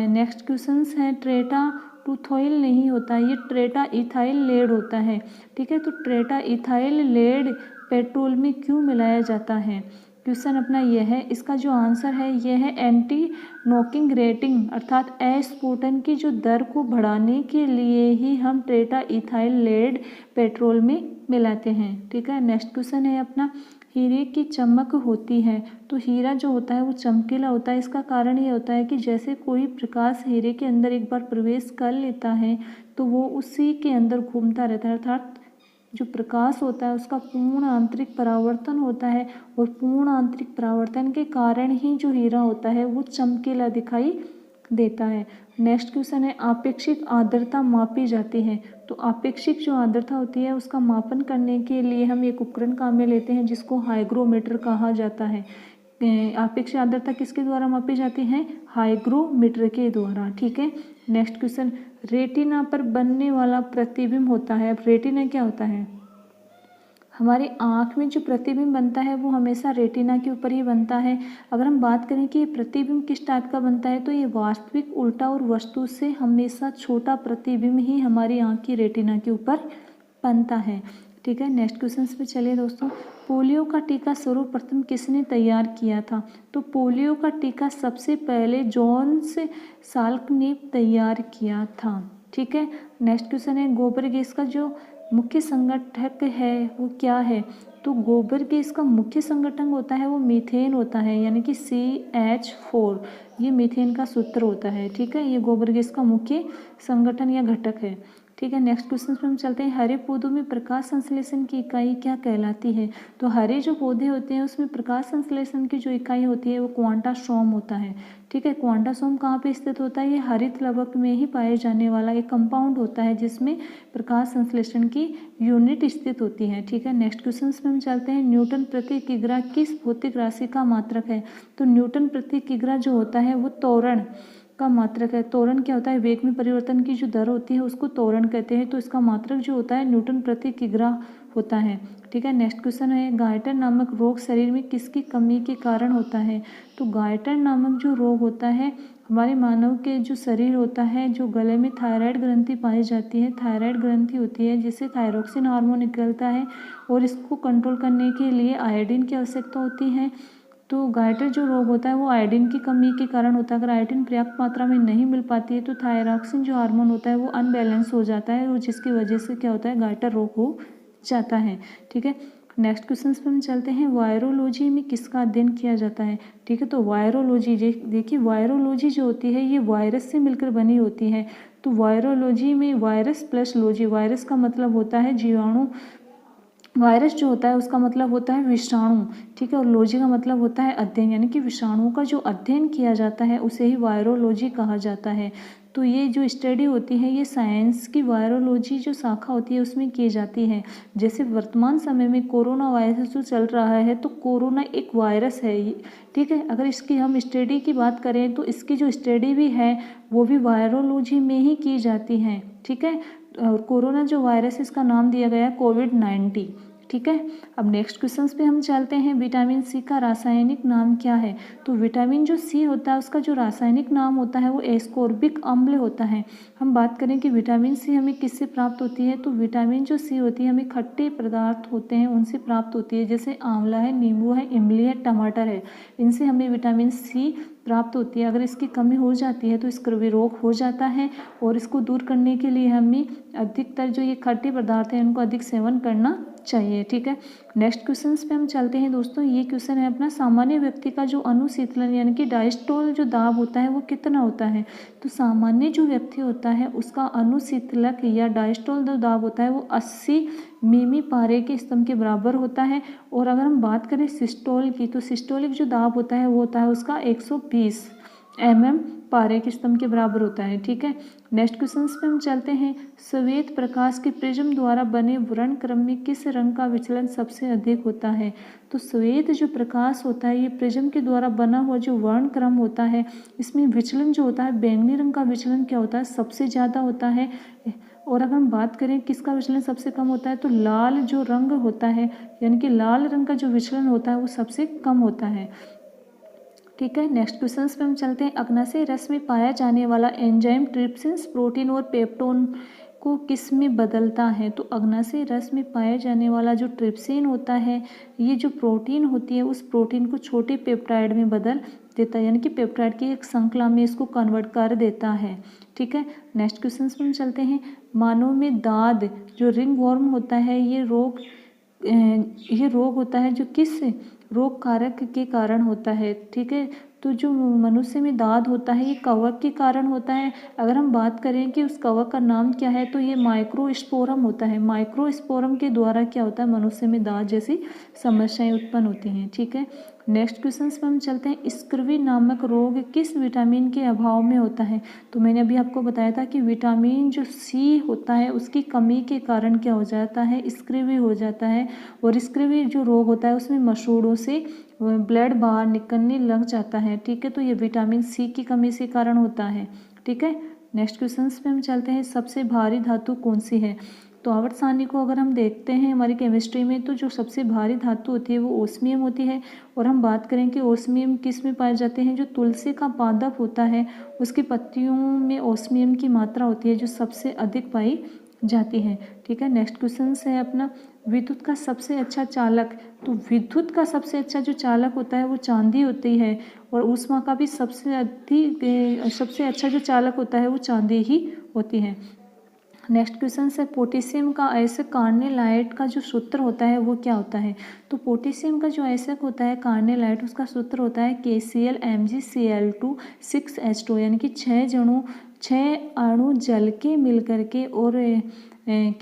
नेक्स्ट क्वेश्चन है, ट्रेटा टूथॉइल नहीं होता, ये ट्रेटा इथाइल लेड होता है। ठीक है, तो ट्रेटा इथाइल लेड पेट्रोल में क्यों मिलाया जाता है। क्वेश्चन अपना यह है, इसका जो आंसर है यह है एंटी नॉकिंग रेटिंग अर्थात अस्फोटन की जो दर को बढ़ाने के लिए ही हम ट्रेटा इथाइल लेड पेट्रोल में मिलाते हैं। ठीक है, नेक्स्ट क्वेश्चन है अपना, हीरे की चमक होती है। तो हीरा जो होता है वो चमकीला होता है। इसका कारण ये होता है कि जैसे कोई प्रकाश हीरे के अंदर एक बार प्रवेश कर लेता है तो वो उसी के अंदर घूमता रहता है, अर्थात जो प्रकाश होता है उसका पूर्ण आंतरिक परावर्तन होता है और पूर्ण आंतरिक परावर्तन के कारण ही जो हीरा होता है वो चमकीला दिखाई देता है। नेक्स्ट क्वेश्चन है, आपेक्षिक आर्द्रता मापी जाती है। तो आपेक्षिक जो आर्द्रता होती है उसका मापन करने के लिए हम एक उपकरण काम में लेते हैं जिसको हाइग्रोमीटर कहा जाता है। आपेक्षिक आर्द्रता किसके द्वारा मापी जाती है, हाइग्रोमीटर के द्वारा। ठीक है, नेक्स्ट क्वेश्चन, रेटिना पर बनने वाला प्रतिबिंब होता है। अब रेटिना क्या होता है, हमारी आँख में जो प्रतिबिंब बनता है वो हमेशा रेटिना के ऊपर ही बनता है। अगर हम बात करें कि ये प्रतिबिंब किस टाइप का बनता है तो ये वास्तविक उल्टा और वस्तु से हमेशा छोटा प्रतिबिंब ही हमारी आँख की रेटिना के ऊपर बनता है। ठीक है, नेक्स्ट क्वेश्चन पे चलिए दोस्तों, पोलियो का टीका सर्वप्रथम किसने तैयार किया था। तो पोलियो का टीका सबसे पहले जॉन्स साल्क ने तैयार किया था। ठीक है, नेक्स्ट क्वेश्चन है, गोबर गैस का जो मुख्य संगठक है वो क्या है। तो गोबर गैस का मुख्य संगठन होता है वो मीथेन होता है, यानी कि CH4 ये मीथेन का सूत्र होता है। ठीक है, ये गोबर गैस का मुख्य संगठन या घटक है। ठीक है, नेक्स्ट क्वेश्चन पे हम चलते हैं, हरे पौधों में प्रकाश संश्लेषण की इकाई क्या कहलाती है। तो हरे जो पौधे होते हैं उसमें प्रकाश संश्लेषण की जो इकाई होती है वो क्वांटासोम होता है। ठीक है, क्वांटासोम कहाँ पे स्थित होता है, ये हरित लवक में ही पाए जाने वाला एक कंपाउंड होता है जिसमें प्रकाश संश्लेषण की यूनिट स्थित होती है। ठीक है, नेक्स्ट क्वेश्चन पे हम चलते हैं, न्यूटन प्रति किग्रा किस भौतिक राशि का मात्रक है। तो न्यूटन प्रति किग्रा जो होता है वो त्वरण का मात्रक है। त्वरण क्या होता है, वेग में परिवर्तन की जो दर होती है उसको त्वरण कहते हैं। तो इसका मात्रक जो होता है न्यूटन प्रति किग्रा होता है। ठीक है। नेक्स्ट क्वेश्चन है, गायटर नामक रोग शरीर में किसकी कमी के कारण होता है? तो गायटर नामक जो रोग होता है हमारे मानव के जो शरीर होता है, जो गले में थायराइड ग्रंथि पाई जाती है, थायराइड ग्रंथि होती है जिससे थायरोक्सिन हार्मोन निकलता है और इसको कंट्रोल करने के लिए आयोडीन की आवश्यकता होती है। तो गायटर जो रोग होता है वो आयोडीन की कमी के कारण होता है। अगर आयोडीन पर्याप्त मात्रा में नहीं मिल पाती है तो थायरॉक्सिन जो हार्मोन होता है वो अनबैलेंस हो जाता है और जिसकी वजह से क्या होता है, गायटर रोग हो जाता है। ठीक है। नेक्स्ट क्वेश्चन पे हम चलते हैं, वायरोलॉजी में किसका अध्ययन किया जाता है? ठीक है, तो वायरोलॉजी देखिए, वायरोलॉजी जो होती है ये वायरस से मिलकर बनी होती है। तो वायरोलॉजी में वायरस प्लस लॉजी, वायरस का मतलब होता है जीवाणु, वायरस जो होता है उसका मतलब होता है विषाणु। ठीक है, और लॉजी का मतलब होता है अध्ययन, यानी कि विषाणुओं का जो अध्ययन किया जाता है उसे ही वायरोलॉजी कहा जाता है। तो ये जो स्टडी होती है ये साइंस की वायरोलॉजी जो शाखा होती है उसमें की जाती है। जैसे वर्तमान समय में कोरोना वायरस जो चल रहा है तो कोरोना एक वायरस है ये। ठीक है, अगर इसकी हम स्टडी की बात करें तो इसकी जो स्टडी भी है वो भी वायरोलॉजी में ही की जाती है। ठीक है, और कोरोना जो वायरस इसका नाम दिया गया है कोविड-19। ठीक है, अब नेक्स्ट क्वेश्चन पे हम चलते हैं, विटामिन सी का रासायनिक नाम क्या है? तो विटामिन जो सी होता है उसका जो रासायनिक नाम होता है वो एस्कोर्बिक अम्ल होता है। हम बात करें कि विटामिन सी हमें किससे प्राप्त होती है, तो विटामिन जो सी होती है हमें खट्टे पदार्थ होते हैं उनसे प्राप्त होती है, जैसे आंवला है, नींबू है, इमली है, टमाटर है, इनसे हमें विटामिन सी प्राप्त होती है। अगर इसकी कमी हो जाती है तो स्कर्वी रोग हो जाता है और इसको दूर करने के लिए हमें अधिकतर जो ये खट्टे पदार्थ हैं उनको अधिक सेवन करना चाहिए। ठीक है, नेक्स्ट क्वेश्चन पे हम चलते हैं दोस्तों। ये क्वेश्चन है अपना, सामान्य व्यक्ति का जो अनुशीतलन यानी कि डायस्टोल जो दाब होता है वो कितना होता है? तो सामान्य जो व्यक्ति होता है उसका अनुशीतलक या डायस्टोल जो दाब होता है वो 80 मिमी पारे के स्तंभ के बराबर होता है। और अगर हम बात करें सिस्टोल की, तो सिस्टोलिक जो दाब होता है वो होता है उसका 120 mm पारे के स्तंभ के बराबर होता है। ठीक है, नेक्स्ट क्वेश्चन पे हम चलते हैं, श्वेत प्रकाश के प्रिज्म द्वारा बने वर्णक्रम में किस रंग का विचलन सबसे अधिक होता है? तो श्वेत जो प्रकाश होता है ये प्रिज्म के द्वारा बना हुआ जो वर्णक्रम होता है इसमें विचलन जो होता है बैंगनी रंग का विचलन क्या होता है, सबसे ज़्यादा होता है। और अगर हम बात करें किसका विचलन सबसे कम होता है, तो लाल जो रंग होता है यानी कि लाल रंग का जो विचलन होता है वो सबसे कम होता है। ठीक है, नेक्स्ट क्वेश्चन पे हम चलते हैं, अग्नाशय रस में पाया जाने वाला एंजाइम ट्रिप्सिन प्रोटीन और पेप्टोन को किस में बदलता है? तो अग्नाशय रस में पाया जाने वाला जो ट्रिप्सिन होता है ये जो प्रोटीन होती है उस प्रोटीन को छोटे पेप्टाइड में बदल देता है, यानी कि पेप्टाइड की एक श्रृंखला में इसको कन्वर्ट कर देता है। ठीक है, नेक्स्ट क्वेश्चन पे हम चलते हैं, मानव में दाद जो रिंगवॉर्म होता है ये रोग होता है जो किस रोग कारक के कारण होता है? ठीक है, तो जो मनुष्य में दाद होता है ये कवक के कारण होता है। अगर हम बात करें कि उस कवक का नाम क्या है तो ये माइक्रोस्पोरम होता है। माइक्रोस्पोरम के द्वारा क्या होता है, मनुष्य में दाद जैसी समस्याएं उत्पन्न होती हैं। ठीक है, नेक्स्ट क्वेश्चन पे हम चलते हैं, स्कर्वी नामक रोग किस विटामिन के अभाव में होता है? तो मैंने अभी आपको बताया था कि विटामिन जो सी होता है उसकी कमी के कारण क्या हो जाता है, स्कर्वी हो जाता है। और स्कर्वी जो रोग होता है उसमें मसूड़ों से ब्लड बाहर निकलने लग जाता है। ठीक है, तो ये विटामिन सी की कमी से कारण होता है। ठीक है, नेक्स्ट क्वेश्चन पे हम चलते हैं, सबसे भारी धातु कौन सी है? तो आवर्त सारणी को अगर हम देखते हैं हमारी केमिस्ट्री में तो जो सबसे भारी धातु होती है वो ओस्मियम होती है। और हम बात करें कि ओस्मियम किस में पाए जाते हैं, जो तुलसी का पादप होता है उसकी पत्तियों में ओस्मियम की मात्रा होती है जो सबसे अधिक पाई जाती है। ठीक है, नेक्स्ट क्वेश्चन है अपना, विद्युत का सबसे अच्छा चालक। तो विद्युत का सबसे अच्छा जो चालक होता है वो चांदी होती है और ऊष्मा का भी सबसे अच्छा जो चालक होता है वो चांदी ही होती है। नेक्स्ट क्वेश्चन है, पोटेशियम का अयस्क कार्नेलाइट का जो सूत्र होता है वो क्या होता है? तो पोटेशियम का जो अयस्क होता है कार्नेलाइट उसका सूत्र होता है KCl MgCl2 6H2, यानी कि 6 अणु जल के मिल करके और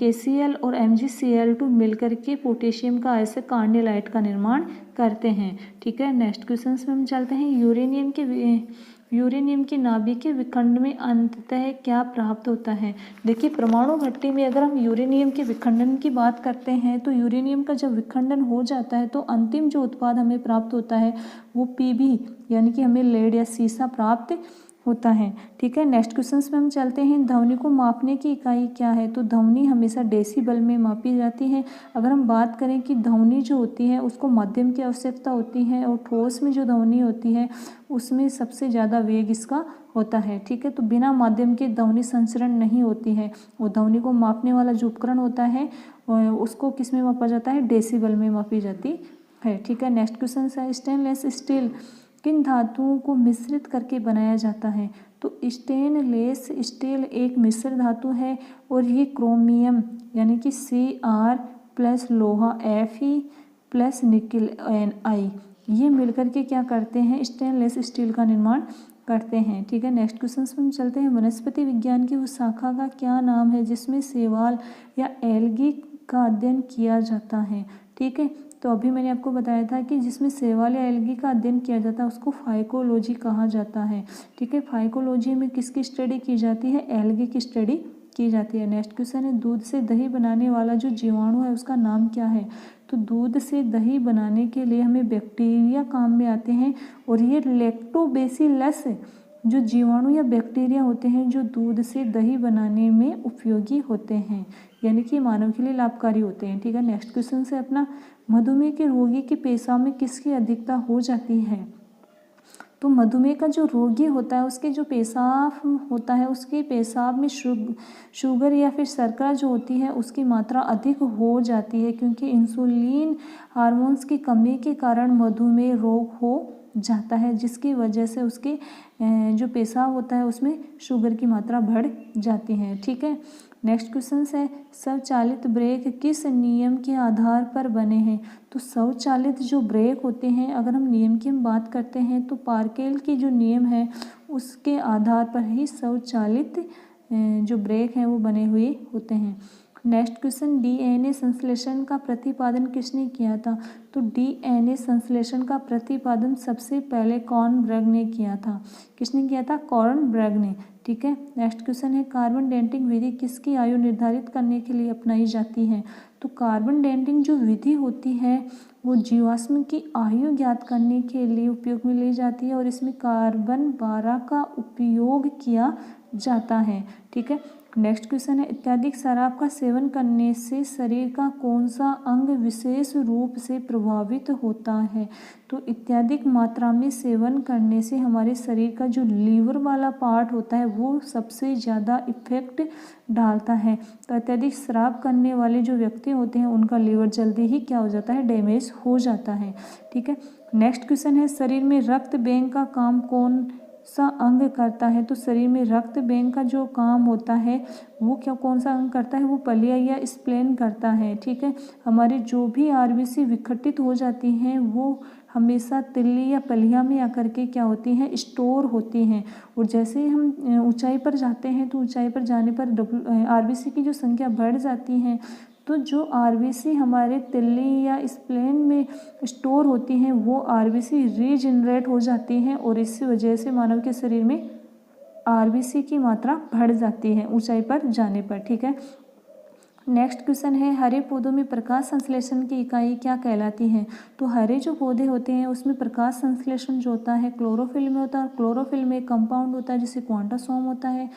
KCl और MgCl2 मिल करके पोटेशियम का अयस्क कार्नेलाइट का निर्माण करते हैं। ठीक है, नेक्स्ट क्वेश्चन में हम चलते हैं, यूरेनियम के नाभिकीय विखंड में अंततः क्या प्राप्त होता है? देखिए, परमाणु भट्टी में अगर हम यूरेनियम के विखंडन की बात करते हैं तो यूरेनियम का जब विखंडन हो जाता है तो अंतिम जो उत्पाद हमें प्राप्त होता है वो Pb यानी कि हमें लेड या सीसा प्राप्त होता है। ठीक है, नेक्स्ट क्वेश्चन में हम चलते हैं। ध्वनि को मापने की इकाई क्या है? तो ध्वनि हमेशा डेसिबल में मापी जाती है। अगर हम बात करें कि ध्वनि जो होती है उसको माध्यम की आवश्यकता होती है, और ठोस में जो ध्वनि होती है उसमें सबसे ज़्यादा वेग इसका होता है। ठीक है, तो बिना माध्यम के ध्वनि संचरण नहीं होती है। वो ध्वनि को मापने वाला जो उपकरण होता है उसको किस में मापा जाता है? डेसिबल में मापी जाती है। ठीक है, नेक्स्ट क्वेश्चन है स्टेनलेस स्टील किन धातुओं को मिश्रित करके बनाया जाता है? तो स्टेनलेस स्टील एक मिश्र धातु है, और ये क्रोमियम यानी कि Cr प्लस लोहा Fe प्लस निकिल Ni, ये मिलकर के क्या करते हैं? स्टेनलेस स्टील का निर्माण करते हैं। ठीक है, नेक्स्ट क्वेश्चन में हम चलते हैं। वनस्पति विज्ञान की उस शाखा का क्या नाम है जिसमें शैवाल या एल्गी का अध्ययन किया जाता है? ठीक है, तो अभी मैंने आपको बताया था कि जिसमें शैवाल या एल्गी का अध्ययन किया जाता है उसको फाइकोलॉजी कहा जाता है। ठीक है, फाइकोलॉजी में किसकी स्टडी की जाती है? एल्गी की स्टडी की जाती है। नेक्स्ट क्वेश्चन है दूध से दही बनाने वाला जो जीवाणु है उसका नाम क्या है? तो दूध से दही बनाने के लिए हमें बैक्टीरिया काम में आते हैं, और ये लैक्टोबैसिलस जो जीवाणु या बैक्टीरिया होते हैं जो दूध से दही बनाने में उपयोगी होते हैं, यानी कि मानव के लिए लाभकारी होते हैं। ठीक है, नेक्स्ट क्वेश्चन से अपना मधुमेह के रोगी के पेशाब में किसकी अधिकता हो जाती है? तो मधुमेह का जो रोगी होता है उसके जो पेशाब होता है उसके पेशाब में शुगर या फिर शर्करा जो होती है उसकी मात्रा अधिक हो जाती है, क्योंकि इंसुलिन हार्मोन्स की कमी के कारण मधुमेह रोग हो जाता है, जिसकी वजह से उसके जो पेशाब होता है उसमें शुगर की मात्रा बढ़ जाती है। ठीक है, नेक्स्ट क्वेश्चन है स्वचालित ब्रेक किस नियम के आधार पर बने हैं? तो स्वचालित जो ब्रेक होते हैं, अगर हम नियम की बात करते हैं तो पार्केल की जो नियम है उसके आधार पर ही स्वचालित जो ब्रेक हैं वो बने हुए होते हैं। नेक्स्ट क्वेश्चन डीएनए संश्लेषण का प्रतिपादन किसने किया था? तो डीएनए संश्लेषण का प्रतिपादन सबसे पहले कॉर्नब्रग ने किया था। किसने किया था? कॉर्नब्रग ने। ठीक है, नेक्स्ट क्वेश्चन है कार्बन डेटिंग विधि किसकी आयु निर्धारित करने के लिए अपनाई जाती है? तो कार्बन डेटिंग जो विधि होती है वो जीवाश्म की आयु ज्ञात करने के लिए उपयोग में ली जाती है, और इसमें कार्बन 12 का उपयोग किया जाता है। ठीक है, नेक्स्ट क्वेश्चन है अत्यधिक शराब का सेवन करने से शरीर का कौन सा अंग विशेष रूप से प्रभावित होता है? तो अत्यधिक मात्रा में सेवन करने से हमारे शरीर का जो लीवर वाला पार्ट होता है वो सबसे ज़्यादा इफेक्ट डालता है। तो अत्यधिक शराब करने वाले जो व्यक्ति होते हैं उनका लीवर जल्दी ही क्या हो जाता है? डैमेज हो जाता है। ठीक है, नेक्स्ट क्वेश्चन है शरीर में रक्त बैंक का काम कौन सा अंग करता है? तो शरीर में रक्त बैंक का जो काम होता है वो कौन सा अंग करता है? वो पलिया या स्प्लेन करता है। ठीक है, हमारी जो भी आरबीसी विघटित हो जाती हैं वो हमेशा तिल्ली या पलिया में आकर के क्या होती हैं? स्टोर होती हैं, और जैसे ही हम ऊंचाई पर जाते हैं तो ऊंचाई पर जाने पर आरबीसी की जो संख्या बढ़ जाती है, तो जो आरबीसी हमारे तिल्ली या स्प्लेन में स्टोर होती हैं वो आरबीसी रीजनरेट हो जाती हैं, और इसी वजह से मानव के शरीर में आरबीसी की मात्रा बढ़ जाती है ऊंचाई पर जाने पर। ठीक है, नेक्स्ट क्वेश्चन है हरे पौधों में प्रकाश संश्लेषण की इकाई क्या कहलाती है? तो हरे जो पौधे होते हैं उसमें प्रकाश संश्लेषण जो होता है क्लोरोफिल में होता है, और क्लोरोफिल में एक कंपाउंड होता है जिसे क्वांटोसोम होता है,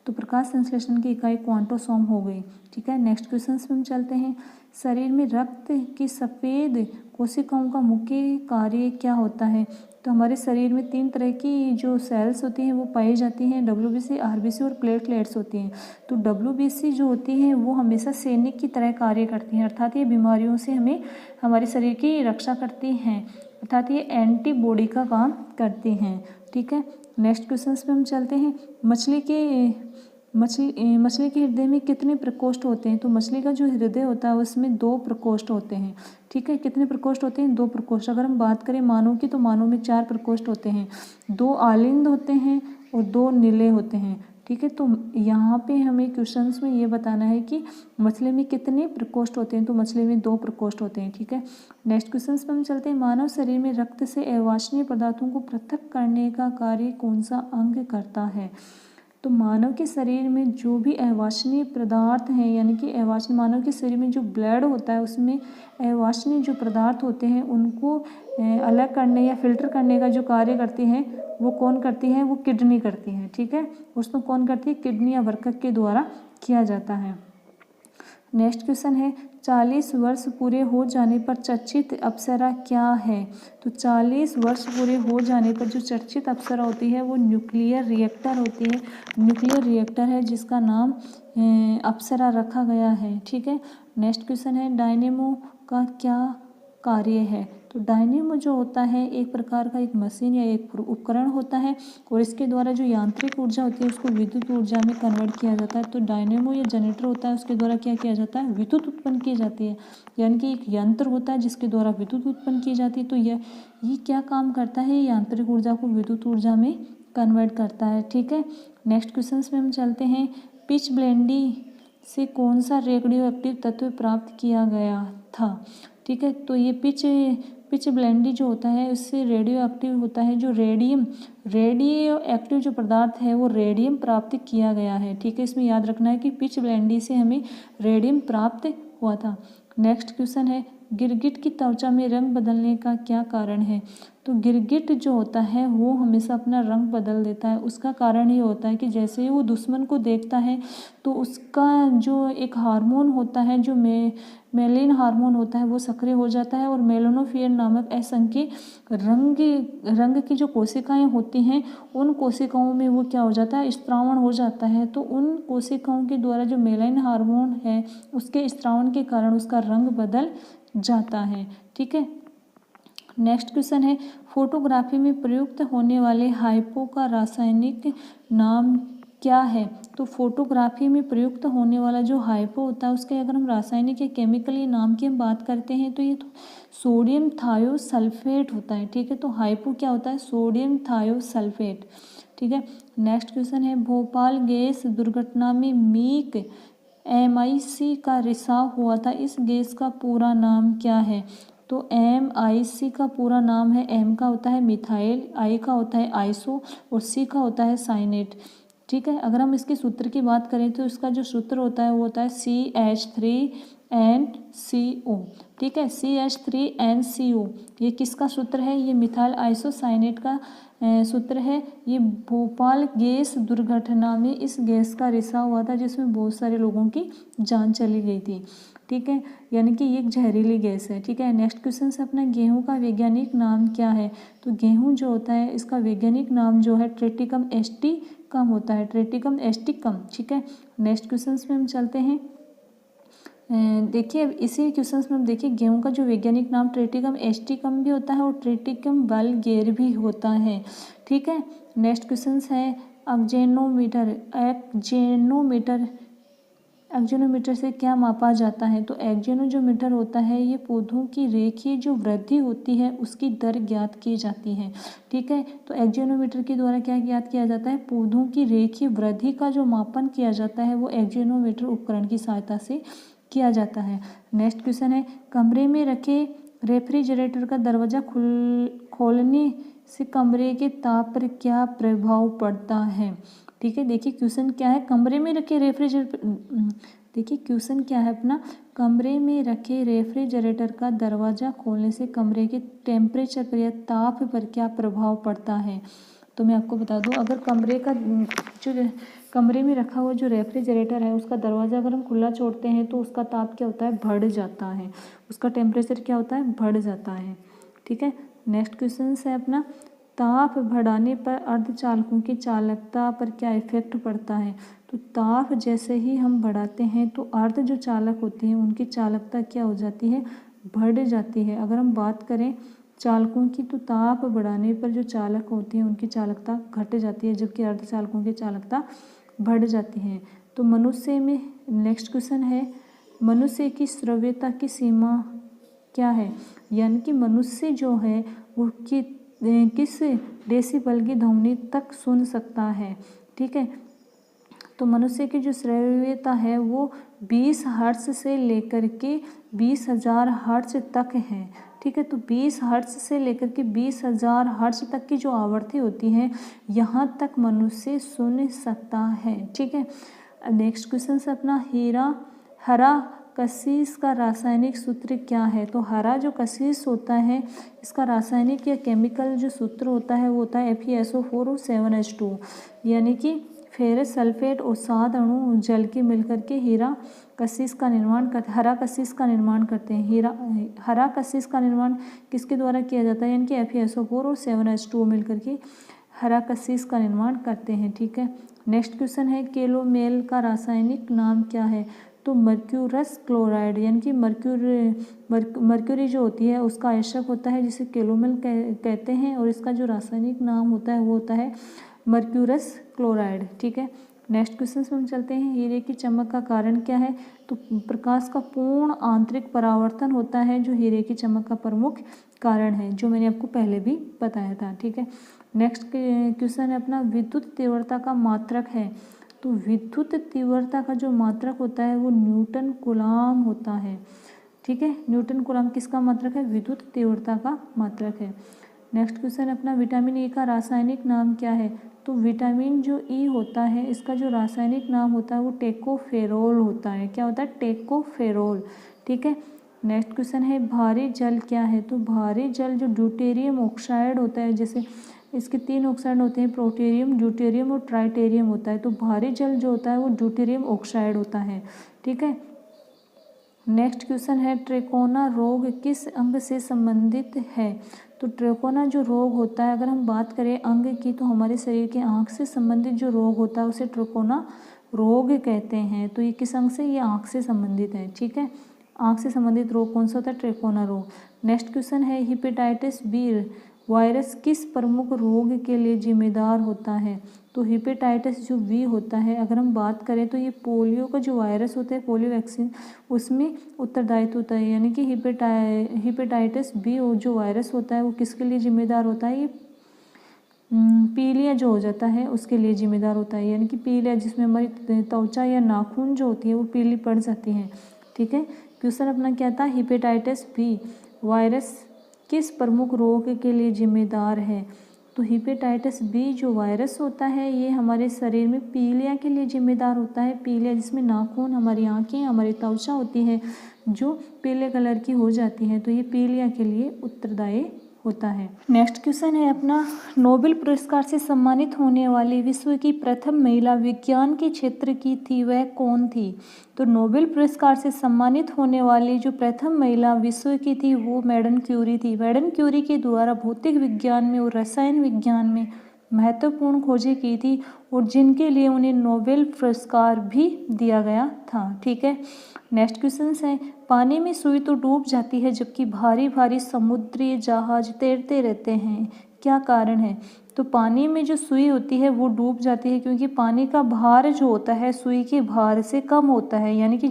तो प्रकाश संश्लेषण की इकाई क्वांटोसोम हो गई। ठीक है, नेक्स्ट क्वेश्चन में हम चलते हैं शरीर में रक्त की सफ़ेद कोशिकाओं का मुख्य कार्य क्या होता है? तो हमारे शरीर में 3 तरह की जो सेल्स होती हैं वो पाई जाती हैं, डब्ल्यूबीसी, आरबीसी और प्लेटलेट्स होती हैं। तो डब्ल्यूबीसी जो होती हैं वो हमेशा सैनिक की तरह कार्य करती हैं, अर्थात ये बीमारियों से हमें हमारे शरीर की रक्षा करती हैं, अर्थात ये एंटीबॉडी का काम करती हैं। ठीक है, नेक्स्ट क्वेश्चन पे हम चलते हैं मछली के हृदय में कितने प्रकोष्ठ होते हैं? तो मछली का जो हृदय होता है उसमें 2 प्रकोष्ठ होते हैं। ठीक है, कितने प्रकोष्ठ होते हैं? 2 प्रकोष्ठ। अगर हम बात करें मानव की तो मानव में 4 प्रकोष्ठ होते हैं, 2 आलिंद होते हैं और 2 नीले होते हैं। ठीक है, तो यहाँ पे हमें क्वेश्चंस में ये बताना है कि मछली में कितने प्रकोष्ठ होते हैं? तो मछली में 2 प्रकोष्ठ होते हैं। ठीक है, नेक्स्ट क्वेश्चन पे हम चलते हैं मानव शरीर में रक्त से अवांछनीय पदार्थों को पृथक करने का कार्य कौन सा अंग करता है? तो मानव के शरीर में जो भी अवांछनीय पदार्थ हैं, यानी कि अवांछनीय, मानव के शरीर में जो ब्लड होता है उसमें अवांछनीय जो पदार्थ होते हैं उनको अलग करने या फिल्टर करने का जो कार्य करती हैं वो कौन करती है? वो किडनी करती है। ठीक है, उसको कौन करती है? किडनी या वृक्क के द्वारा किया जाता है। नेक्स्ट क्वेश्चन है 40 वर्ष पूरे हो जाने पर चर्चित अप्सरा क्या है? तो 40 वर्ष पूरे हो जाने पर जो चर्चित अप्सरा होती है वो न्यूक्लियर रिएक्टर होती है। न्यूक्लियर रिएक्टर है जिसका नाम अप्सरा रखा गया है। ठीक है, नेक्स्ट क्वेश्चन है डायनेमो का क्या कार्य है? तो डायनेमो जो होता है एक प्रकार का एक मशीन या एक उपकरण होता है और इसके द्वारा जो यांत्रिक ऊर्जा होती है उसको विद्युत ऊर्जा में कन्वर्ट किया जाता है। तो डायनेमो या जनरेटर होता है उसके द्वारा क्या किया जाता है? विद्युत उत्पन्न की जाती है, यानी कि एक यंत्र होता है जिसके द्वारा विद्युत उत्पन्न की जाती है। तो ये क्या काम करता है? यांत्रिक ऊर्जा को विद्युत ऊर्जा में कन्वर्ट करता है। ठीक है, नेक्स्ट क्वेश्चन में हम चलते हैं। पिच ब्लेंडी से कौन सा रेडियो एक्टिव तत्व प्राप्त किया गया था? ठीक है, तो ये पिच ब्लेंडी जो होता है उससे रेडियो एक्टिव होता है जो रेडियो एक्टिव जो पदार्थ है वो रेडियम प्राप्त किया गया है। ठीक है, इसमें याद रखना है कि पिच ब्लेंडी से हमें रेडियम प्राप्त हुआ था। नेक्स्ट क्वेश्चन है गिरगिट की त्वचा में रंग बदलने का क्या कारण है? तो गिरगिट जो होता है वो हमेशा अपना रंग बदल देता है। उसका कारण ये होता है कि जैसे ही वो दुश्मन को देखता है तो उसका जो एक हार्मोन होता है जो मेलिन हार्मोन होता है वो सक्रिय हो जाता है और मेलानोफियर नामक असंख्य रंग की जो कोशिकाएं होती हैं उन कोशिकाओं में वो क्या हो जाता है? स्त्रावण हो जाता है। तो उन कोशिकाओं के द्वारा जो मेलाइन हार्मोन है उसके स्त्रावण के कारण उसका रंग बदल जाता है। ठीक है, नेक्स्ट क्वेश्चन है फोटोग्राफी में प्रयुक्त होने वाले हाइपो का रासायनिक नाम क्या है? तो फोटोग्राफी में प्रयुक्त होने वाला जो हाइपो होता है उसके अगर हम रासायनिक या केमिकली नाम की हम बात करते हैं तो ये सोडियम थायोसल्फेट होता है। ठीक है, तो हाइपो क्या होता है? Sodium thiosulphate. ठीक है, नेक्स्ट क्वेश्चन है भोपाल गैस दुर्घटना में MIC का रिसाव हुआ था, इस गैस का पूरा नाम क्या है? तो MIC का पूरा नाम है, M का होता है मिथाइल, I का होता है आइसो और C का होता है साइनेट। ठीक है, अगर हम इसके सूत्र की बात करें तो इसका जो सूत्र होता है वो होता है CH3NCO। ठीक है, CH3NCO ये किसका सूत्र है? ये मिथाइल आइसोसाइनेट का सूत्र है। ये भोपाल गैस दुर्घटना में इस गैस का रिसाव हुआ था जिसमें बहुत सारे लोगों की जान चली गई थी। ठीक है, यानी कि ये एक जहरीली गैस है। ठीक है, नेक्स्ट क्वेश्चन से अपना गेहूं का वैज्ञानिक नाम क्या है? तो गेहूं जो होता है इसका वैज्ञानिक नाम जो है ट्रेटिकम एस्टिकम होता है, ट्रेटिकम एस्टिकम। ठीक है, नेक्स्ट क्वेश्चन में हम चलते हैं। देखिए इसी क्वेश्चन में हम देखिए गेहूं का जो वैज्ञानिक नाम ट्रेटिकम एस्टिकम भी होता है और ट्रेटिकम वल्गेर भी होता है। ठीक है, नेक्स्ट क्वेश्चन है एक्जेनोमीटर से क्या मापा जाता है? तो एक्जेनोमीटर होता है ये पौधों की रेखीय जो वृद्धि होती है उसकी दर ज्ञात की जाती है। ठीक है, तो एक्जेनोमीटर के द्वारा क्या ज्ञात किया जाता है? पौधों की रेखीय वृद्धि का जो मापन किया जाता है वो एक्जेनोमीटर उपकरण की सहायता से किया जाता है। नेक्स्ट क्वेश्चन है कमरे में रखे रेफ्रिजरेटर का दरवाजा खोलने से कमरे के ताप पर क्या प्रभाव पड़ता है? ठीक है, देखिए क्वेश्चन क्या है, कमरे में रखे देखिए क्वेश्चन क्या है अपना, कमरे में रखे रेफ्रिजरेटर का दरवाजा खोलने से कमरे के टेम्परेचर पर या ताप पर क्या प्रभाव पड़ता है? तो मैं आपको बता दूं, अगर कमरे में रखा हुआ जो रेफ्रिजरेटर है उसका दरवाज़ा अगर हम खुला छोड़ते हैं तो उसका ताप क्या होता है? बढ़ जाता है, उसका टेम्परेचर क्या होता है? बढ़ जाता है। ठीक है, नेक्स्ट क्वेश्चन है अपना ताप बढ़ाने पर अर्धचालकों की चालकता पर क्या इफेक्ट पड़ता है? तो ताप जैसे ही हम बढ़ाते हैं तो अर्ध जो चालक होते हैं उनकी चालकता क्या हो जाती है? बढ़ जाती है। अगर हम बात करें चालकों की तो ताप बढ़ाने पर जो चालक होते हैं उनकी चालकता घट जाती है जबकि अर्धचालकों की चालकता बढ़ जाती है। तो मनुष्य में नेक्स्ट क्वेश्चन है मनुष्य की श्रव्यता की सीमा क्या है? यानी कि मनुष्य जो है वो किस डेसिबल की ध्वनि तक सुन सकता है? ठीक है, तो मनुष्य की जो श्रव्यता है वो 20 हर्ट्ज से लेकर के 20,000 हर्ट्ज तक है। ठीक है। तो 20 हर्ट्ज से लेकर के 20,000 हर्ट्ज तक की जो आवृत्ति होती है यहाँ तक मनुष्य सुन सकता है, ठीक है। नेक्स्ट क्वेश्चन से अपना हरा कशिश का रासायनिक सूत्र क्या है। तो हरा जो कशिश होता है इसका रासायनिक या केमिकल जो सूत्र होता है वो होता है FeSO4 और 7H2, यानी कि फेरस सल्फेट और 7 अणु जल के मिलकर के हरा कशिश का निर्माण करते हैं। हरा कशिश का निर्माण किसके द्वारा किया जाता है, यानी कि FeSO4 और 7H2 मिलकर के हरा कशिश का निर्माण करते हैं, ठीक है। नेक्स्ट क्वेश्चन है कैलोमेल का रासायनिक नाम क्या है। तो मर्क्यूरस क्लोराइड, यानी कि मर्क्यूरी जो होती है उसका आयशक होता है जिसे कैलोमेल कहते हैं, और इसका जो रासायनिक नाम होता है वो होता है मर्क्यूरस क्लोराइड, ठीक है। नेक्स्ट क्वेश्चन में हम चलते हैं, हीरे की चमक का कारण क्या है। तो प्रकाश का पूर्ण आंतरिक परावर्तन होता है जो हीरे की चमक का प्रमुख कारण है, जो मैंने आपको पहले भी बताया था, ठीक है। नेक्स्ट क्वेश्चन है अपना विद्युत तीव्रता का मात्रक है। तो विद्युत तीव्रता का जो मात्रक होता है वो न्यूटन कूलाम होता है, ठीक है। न्यूटन कूलाम किसका मात्रक है, विद्युत तीव्रता का मात्रक है। नेक्स्ट क्वेश्चन अपना विटामिन ई का रासायनिक नाम क्या है। तो विटामिन जो ई होता है इसका जो रासायनिक नाम होता है वो टेकोफेरोल होता है। क्या होता है, टेकोफेरोल, ठीक है। नेक्स्ट क्वेश्चन है भारी जल क्या है। तो भारी जल जो ड्यूटेरियम ऑक्साइड होता है, जैसे इसके 3 ऑक्साइड होते हैं, प्रोटेरियम, ड्यूटेरियम और ट्राइटेरियम होता है। तो भारी जल जो होता है वो ड्यूटेरियम ऑक्साइड होता है, ठीक है। नेक्स्ट क्वेश्चन है ट्रेकोना रोग किस अंग से संबंधित है। तो ट्रेकोना जो रोग होता है, अगर हम बात करें अंग की, तो हमारे शरीर के आँख से संबंधित जो रोग होता है उसे ट्रेकोना रोग कहते हैं। तो ये किस अंग से, ये आँख से संबंधित है, ठीक है। आँख से संबंधित रोग कौन सा होता है, ट्रेकोना रोग। नेक्स्ट क्वेश्चन है हेपेटाइटिस बी वायरस किस प्रमुख रोग के लिए जिम्मेदार होता है। तो हेपेटाइटिस जो बी होता है, अगर हम बात करें तो ये पोलियो का जो वायरस होता है, पोलियो वैक्सीन, उसमें उत्तरदायित्व होता है, यानी कि हेपेटाइटिस बी जो वायरस होता है वो किसके लिए जिम्मेदार होता है, ये पीलिया जो हो जाता है उसके लिए जिम्मेदार होता है, यानी कि पीलिया जिसमें हमारी त्वचा या नाखून जो होती है वो पीली पड़ जाती है, ठीक है। क्वेश्चन अपना क्या था, हेपेटाइटिस बी वायरस किस प्रमुख रोग के लिए जिम्मेदार है। तो हेपेटाइटिस बी जो वायरस होता है ये हमारे शरीर में पीलिया के लिए जिम्मेदार होता है। पीलिया जिसमें नाखून, हमारी आँखें, हमारी त्वचा होती है जो पीले कलर की हो जाती है, तो ये पीलिया के लिए उत्तरदायी होता है। नेक्स्ट क्वेश्चन है अपना नोबेल पुरस्कार से सम्मानित होने वाली विश्व की प्रथम महिला विज्ञान के क्षेत्र की थी, वह कौन थी। तो नोबेल पुरस्कार से सम्मानित होने वाली जो प्रथम महिला विश्व की थी वो मैडम क्यूरी थी। मैडम क्यूरी के द्वारा भौतिक विज्ञान में और रसायन विज्ञान में महत्वपूर्ण खोजें की थी और जिनके लिए उन्हें नोबेल पुरस्कार भी दिया गया था, ठीक है। नेक्स्ट क्वेश्चन है पानी में सुई तो डूब जाती है जबकि भारी भारी समुद्री जहाज तैरते रहते हैं, क्या कारण है। तो पानी में जो सुई होती है वो डूब जाती है क्योंकि पानी का भार जो होता है सुई के भार से कम होता है, यानी कि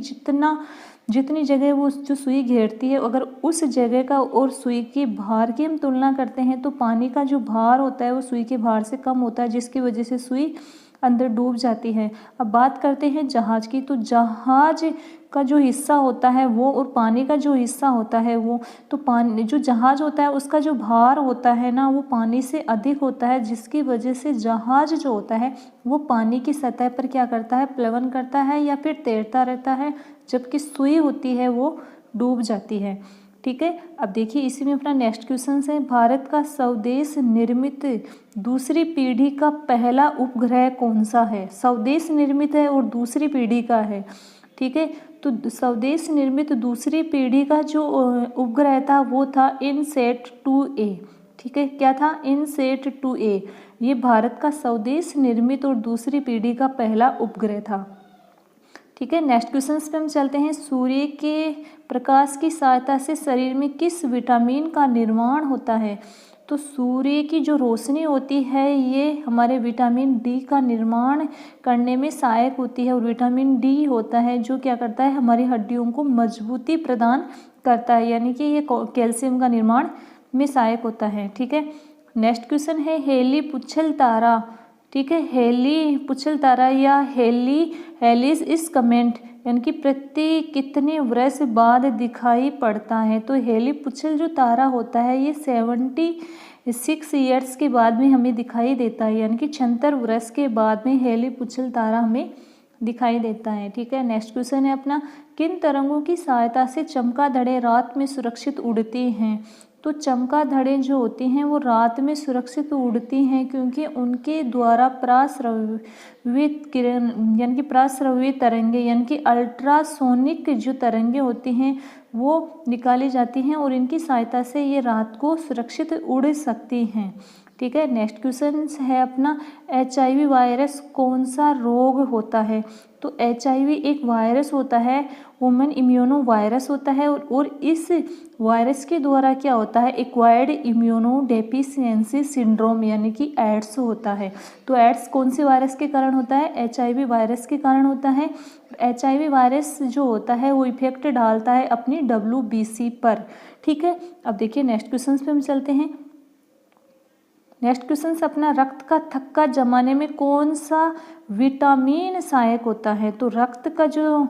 जितनी जगह वो जो सुई घेरती है अगर उस जगह का और सुई के भार की हम तुलना करते हैं तो पानी का जो भार होता है वो सुई के भार से कम होता है, जिसकी वजह से सुई अंदर डूब जाती है। अब बात करते हैं जहाज की। तो जहाज का जो हिस्सा होता है वो और पानी का जो हिस्सा होता है वो, तो पानी जो जहाज होता है उसका जो भार होता है ना वो पानी से अधिक होता है, जिसकी वजह से जहाज जो होता है वो पानी की सतह पर क्या करता है, प्लवन करता है या फिर तैरता रहता है, जबकि सुई होती है वो डूब जाती है, ठीक है। अब देखिए इसी में अपना नेक्स्ट क्वेश्चन है भारत का स्वदेश निर्मित दूसरी पीढ़ी का पहला उपग्रह कौन सा है। स्वदेश निर्मित है और दूसरी पीढ़ी का है, ठीक है। तो स्वदेश निर्मित दूसरी पीढ़ी का जो उपग्रह था वो था इनसैट 2A, ठीक है। क्या था, इनसैट 2A। ये भारत का स्वदेश निर्मित और दूसरी पीढ़ी का पहला उपग्रह था, ठीक है। नेक्स्ट क्वेश्चन पे हम चलते हैं सूर्य के प्रकाश की सहायता से शरीर में किस विटामिन का निर्माण होता है। तो सूर्य की जो रोशनी होती है ये हमारे विटामिन डी का निर्माण करने में सहायक होती है और विटामिन डी होता है जो क्या करता है, हमारी हड्डियों को मजबूती प्रदान करता है, यानी कि ये कैल्शियम का निर्माण में सहायक होता है, ठीक है। नेक्स्ट क्वेश्चन है हेली पुच्छल तारा, ठीक है। हेली पुछल तारा या हेलिस इस कमेंट यानी कि प्रति कितने वर्ष बाद दिखाई पड़ता है। तो हेली पुछल जो तारा होता है ये 76 ईयर्स के बाद में हमें दिखाई देता है, यानी कि 76 वर्ष के बाद में हेली पुछल तारा हमें दिखाई देता है। ठीक है। नेक्स्ट क्वेश्चन है अपना, किन तरंगों की सहायता से चमगादड़ें रात में सुरक्षित उड़ती हैं। तो चमगादड़ें जो होती हैं वो रात में सुरक्षित उड़ती हैं क्योंकि उनके द्वारा प्रस्रवित किरण यानी कि प्रस्रवित तरंगे यानी कि अल्ट्रासोनिक जो तरंगे होती हैं वो निकाली जाती हैं और इनकी सहायता से ये रात को सुरक्षित उड़ सकती हैं। ठीक है। नेक्स्ट क्वेश्चन है अपना, HIV वायरस कौन सा रोग होता है। तो HIV एक वायरस होता है, ह्यूमन इम्यूनो वायरस होता है और इस वायरस के द्वारा क्या होता है, एक्वायर्ड इम्यूनो डेफिशिएंसी सिंड्रोम यानी कि एड्स होता है। तो एड्स कौन से वायरस के कारण होता है, HIV वायरस के कारण होता है। HIV वायरस जो होता है वो इफेक्ट डालता है अपनी WBC पर। ठीक है। अब देखिए नेक्स्ट क्वेश्चन पे हम चलते हैं। नेक्स्ट क्वेश्चन अपना, रक्त का थक्का जमाने में कौन सा विटामिन सहायक होता है। तो रक्त का जो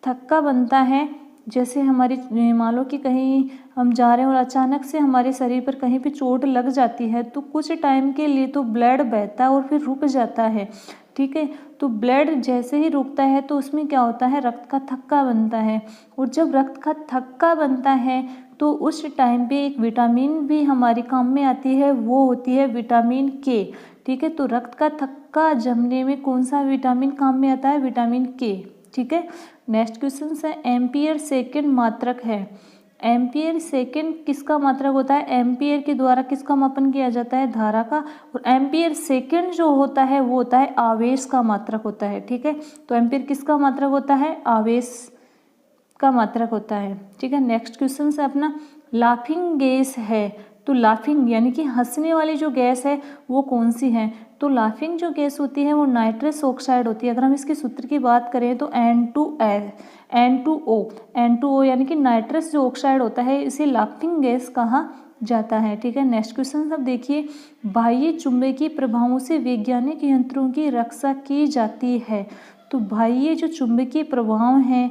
थक्का बनता है, जैसे हमारी मान लो कि कहीं हम जा रहे हैं और अचानक से हमारे शरीर पर कहीं पे चोट लग जाती है तो कुछ टाइम के लिए तो ब्लड बहता है और फिर रुक जाता है। ठीक है। तो ब्लड जैसे ही रुकता है तो उसमें क्या होता है, रक्त का थक्का बनता है और जब रक्त का थक्का बनता है तो उस टाइम पे एक विटामिन भी हमारे काम में आती है, वो होती है विटामिन के। ठीक है। तो रक्त का थक्का जमने में कौन सा विटामिन काम में आता है, विटामिन के। ठीक है। नेक्स्ट क्वेश्चन है, एम्पियर सेकेंड मात्रक है। एम्पियर सेकेंड किसका मात्रक होता है, एम्पियर के द्वारा किसका मापन किया जाता है, धारा का। और एम्पियर सेकेंड जो होता है वो होता है आवेश का मात्रक होता है। ठीक है। तो एम्पियर किसका मात्रक होता है, आवेश का मात्रक होता है। ठीक है। नेक्स्ट क्वेश्चन है अपना, लाफिंग गैस है। तो लाफिंग यानी कि हंसने वाली जो गैस है वो कौन सी है। तो लाफिंग जो गैस होती है वो नाइट्रस ऑक्साइड होती है। अगर हम इसके सूत्र की बात करें तो N2O यानी कि नाइट्रस जो ऑक्साइड होता है इसे लाफिंग गैस कहा जाता है। ठीक है। नेक्स्ट क्वेश्चन अब देखिए, बाह्य चुंबकीय प्रभावों से वैज्ञानिक यंत्रों की रक्षा की जाती है। तो बाह्य जो चुंबकीय प्रभाव हैं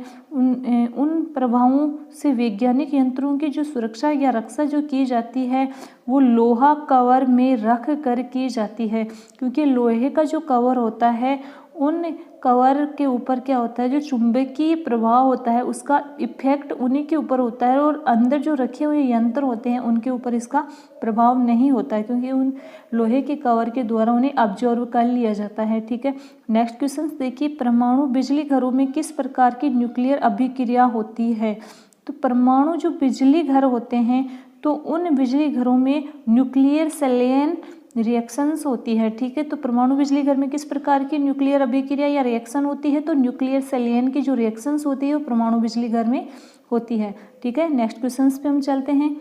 उन प्रभावों से वैज्ञानिक यंत्रों की जो सुरक्षा या रक्षा जो की जाती है वो लोहा कवर में रख कर की जाती है, क्योंकि लोहे का जो कवर होता है उन कवर के ऊपर क्या होता है, जो चुंबकीय प्रभाव होता है उसका इफेक्ट उन्हीं के ऊपर होता है और अंदर जो रखे हुए यंत्र होते हैं उनके ऊपर इसका प्रभाव नहीं होता है, क्योंकि उन लोहे के कवर के द्वारा उन्हें ऑब्जर्व कर लिया जाता है। ठीक है। नेक्स्ट क्वेश्चन देखिए, परमाणु बिजली घरों में किस प्रकार की न्यूक्लियर अभिक्रिया होती है। तो परमाणु जो बिजली घर होते हैं तो उन बिजली घरों में न्यूक्लियर सेलेन रिएक्शंस होती है। ठीक है। तो परमाणु बिजली घर में किस प्रकार की न्यूक्लियर अभिक्रिया या रिएक्शन होती है, तो न्यूक्लियर सेलेन की जो रिएक्शंस होती है वो परमाणु बिजली घर में होती है। ठीक है। नेक्स्ट क्वेश्चन पे हम चलते हैं,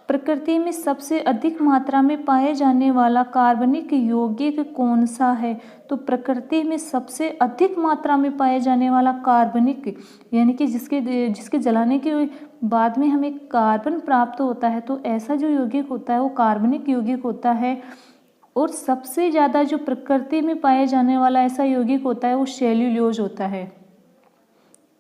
प्रकृति में सबसे अधिक मात्रा में पाए जाने वाला कार्बनिक यौगिक कौन सा है। तो प्रकृति में सबसे अधिक मात्रा में पाए जाने वाला कार्बनिक यानी कि जिसके जलाने के बाद में हमें कार्बन प्राप्त होता है, तो ऐसा जो यौगिक होता है वो कार्बनिक यौगिक होता है। और सबसे ज़्यादा जो प्रकृति में पाए जाने वाला ऐसा यौगिक होता है वो सेल्यूलोज होता है।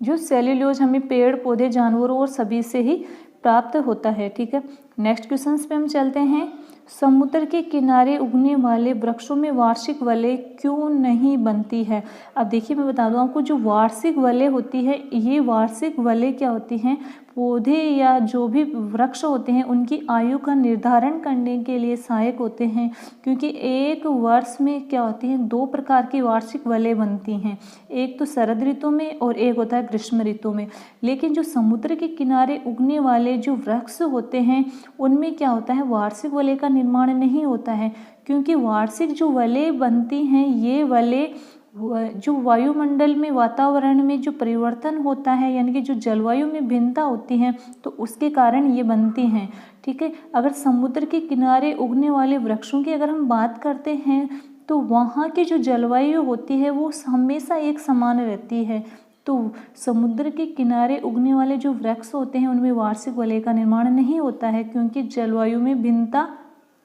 जो सेल्यूलोज हमें पेड़ पौधे जानवरों और सभी से ही प्राप्त होता है। ठीक है। नेक्स्ट क्वेश्चन पे हम चलते हैं, समुद्र के किनारे उगने वाले वृक्षों में वार्षिक वलय क्यों नहीं बनती है। अब देखिए मैं बता दूं आपको, जो वार्षिक वलय होती है ये वार्षिक वलय क्या होती हैं, पौधे या जो भी वृक्ष होते हैं उनकी आयु का निर्धारण करने के लिए सहायक होते हैं, क्योंकि एक वर्ष में क्या होती हैं, दो प्रकार की वार्षिक वलय बनती हैं, एक तो शरद ऋतु में और एक होता है ग्रीष्म ऋतु में। लेकिन जो समुद्र के किनारे उगने वाले जो वृक्ष होते हैं उनमें क्या होता है, वार्षिक वलय का निर्माण नहीं होता है, क्योंकि वार्षिक जो वलय बनती हैं ये वलय जो वायुमंडल में वातावरण में जो परिवर्तन होता है यानी कि जो जलवायु में भिन्नता होती है तो उसके कारण ये बनती हैं। ठीक है। अगर समुद्र के किनारे उगने वाले वृक्षों की अगर हम बात करते हैं तो वहाँ की जो जलवायु होती है वो हमेशा एक समान रहती है। तो समुद्र के किनारे उगने वाले जो वृक्ष होते हैं उनमें वार्षिक वलय का निर्माण नहीं होता है, क्योंकि जलवायु में भिन्नता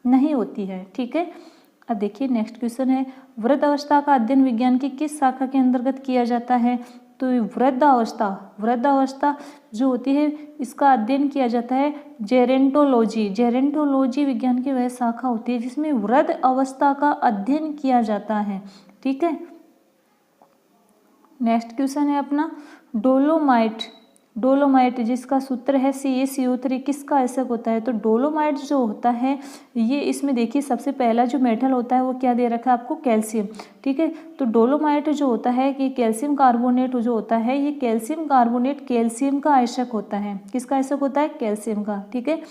नहीं होती है। ठीक है। अब देखिए नेक्स्ट क्वेश्चन है, वृद्ध अवस्था का अध्ययन विज्ञान की किस शाखा के अंतर्गत किया जाता है? तो वृद्ध अवस्था जो होती है इसका अध्ययन किया जाता है जेरेंटोलॉजी विज्ञान की वह शाखा होती है जिसमें वृद्ध अवस्था का अध्ययन किया जाता है। ठीक है, नेक्स्ट क्वेश्चन है अपना डोलोमाइट जिसका सूत्र है CaCO3 किसका ऐसक होता है? तो डोलोमाइट जो होता है ये, इसमें देखिए सबसे पहला जो मेटल होता है वो क्या दे रखा है आपको? कैल्शियम। ठीक है, तो डोलोमाइट जो होता है कि कैल्शियम कार्बोनेट जो होता है, ये कैल्शियम कार्बोनेट कैल्शियम का ऐसक होता है। किसका ऐसक होता है? कैल्शियम का। ठीक है,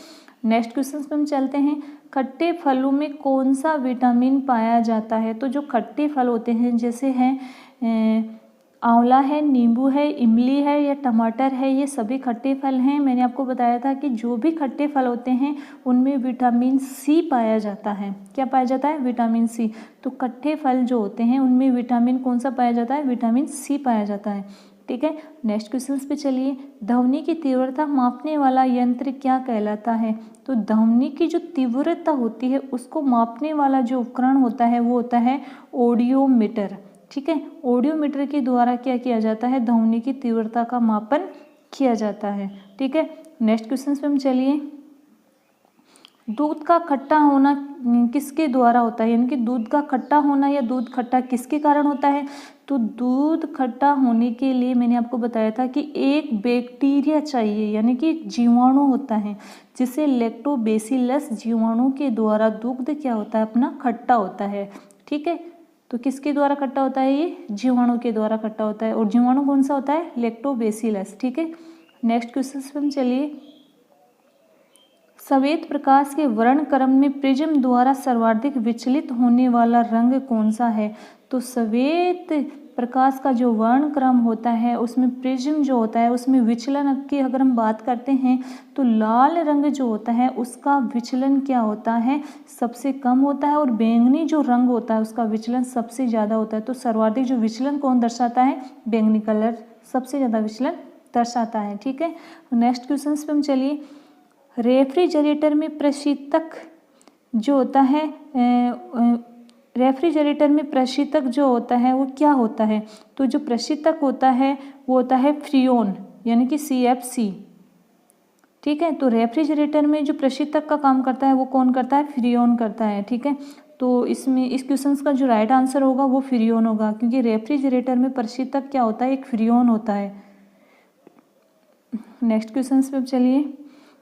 नेक्स्ट क्वेश्चन पे हम चलते हैं, खट्टे फलों में कौन सा विटामिन पाया जाता है? तो जो खट्टे फल होते हैं जैसे हैं आंवला है, नींबू है, इमली है या टमाटर है, ये सभी खट्टे फल हैं। मैंने आपको बताया था कि जो भी खट्टे फल होते हैं उनमें विटामिन सी पाया जाता है। क्या पाया जाता है? Vitamin C. तो खट्टे फल जो होते हैं उनमें विटामिन कौन सा पाया जाता है? विटामिन सी पाया जाता है। ठीक है, नेक्स्ट क्वेश्चन पे चलिए, ध्वनि की तीव्रता मापने वाला यंत्र क्या कहलाता है? तो ध्वनि की जो तीव्रता होती है उसको मापने वाला जो उपकरण होता है वो होता है ऑडियोमीटर। ठीक है, ऑडियोमीटर के द्वारा क्या किया जाता है? ध्वनि की तीव्रता का मापन किया जाता है। ठीक है, नेक्स्ट क्वेश्चन पे हम चलिए, दूध का खट्टा होना किसके द्वारा होता है? यानी कि दूध का खट्टा होना या दूध खट्टा किसके कारण होता है? तो दूध खट्टा होने के लिए मैंने आपको बताया था कि एक बैक्टीरिया चाहिए, यानी कि जीवाणु होता है जिसे लैक्टोबैसिलस जीवाणु के द्वारा दुग्ध क्या होता है? अपना खट्टा होता है। ठीक है, तो किसके द्वारा खट्टा होता है? ये जीवाणु के द्वारा खट्टा होता है। और जीवाणु कौन सा होता है? लैक्टोबैसिलस। ठीक है, नेक्स्ट क्वेश्चन पे हम चलिए, श्वेत प्रकाश के वर्णक्रम में प्रिज्म द्वारा सर्वाधिक विचलित होने वाला रंग कौन सा है? तो श्वेत प्रकाश का जो वर्णक्रम होता है उसमें प्रिज्म जो होता है उसमें विचलन की अगर हम बात करते हैं तो लाल रंग जो होता है उसका विचलन क्या होता है? सबसे कम होता है, और बैंगनी जो रंग होता है उसका विचलन सबसे ज़्यादा होता है। तो सर्वाधिक जो विचलन कौन दर्शाता है? बैंगनी कलर सबसे ज़्यादा विचलन दर्शाता है। ठीक है, नेक्स्ट क्वेश्चन पे हम चलिए, रेफ्रिजरेटर में प्रशीतक जो होता है रेफ्रिजरेटर में प्रशीतक जो होता है वो क्या होता है? तो जो प्रशीतक होता है वो होता है फ्रीओन, यानी कि CFC। ठीक है, तो रेफ्रिजरेटर में जो प्रशीतक का काम करता है वो कौन करता है? फ्रीओन करता है। ठीक है, तो इसमें इस क्वेश्चन का जो राइट आंसर होगा वो फ्रीओन होगा, क्योंकि रेफ्रिजरेटर में प्रशीतक क्या होता है? एक फ्रीओन होता है। नेक्स्ट क्वेश्चन पे चलिए,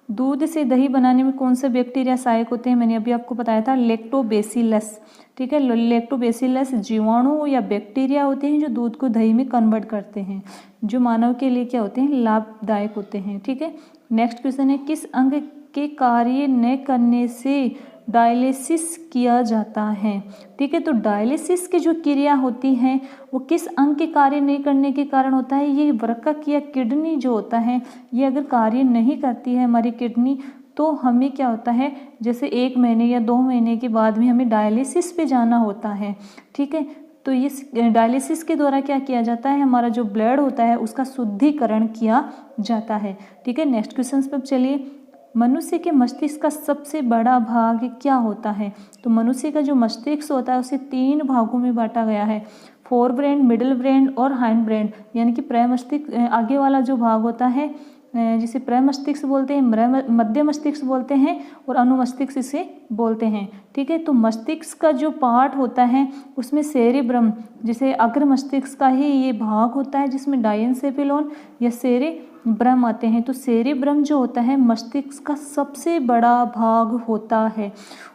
दूध से दही बनाने में कौन से बैक्टीरिया सहायक होते हैं? मैंने अभी आपको बताया था लैक्टोबैसिलस। ठीक है, लैक्टोबैसिलस जीवाणु या बैक्टीरिया होते हैं जो दूध को दही में कन्वर्ट करते हैं, जो मानव के लिए क्या होते हैं? लाभदायक होते हैं। ठीक है, नेक्स्ट क्वेश्चन है, किस अंग के कार्य न करने से डायलिसिस किया जाता है? ठीक है, तो डायलिसिस की जो क्रिया होती है वो किस अंग के कार्य नहीं करने के कारण होता है? ये वृक्क या किडनी जो होता है ये अगर कार्य नहीं करती है हमारी किडनी तो हमें क्या होता है? जैसे 1 महीने या 2 महीने के बाद भी हमें डायलिसिस पे जाना होता है। ठीक है, तो इस डायलिसिस के द्वारा क्या किया जाता है? हमारा जो ब्लड होता है उसका शुद्धिकरण किया जाता है। ठीक है, नेक्स्ट क्वेश्चन पर चलिए, मनुष्य के मस्तिष्क का सबसे बड़ा भाग क्या होता है? तो मनुष्य का जो मस्तिष्क होता है उसे 3 भागों में बांटा गया है, फोर ब्रेन, मिडिल ब्रेन और हाइंड ब्रेन। यानी कि प्रमस्तिष्क आगे वाला जो भाग होता है जिसे प्रमस्तिष्क बोलते हैं, मध्य मस्तिष्क बोलते हैं और अनुमस्तिष्क इसे बोलते हैं। ठीक है, तो मस्तिष्क का जो पार्ट होता है उसमें सेरेब्रम जिसे अग्र मस्तिष्क का ही ये भाग होता है जिसमें डायनसेफेलॉन या सेरेब्रम आते हैं। तो सेरेब्रम जो होता है मस्तिष्क का सबसे बड़ा भाग होता है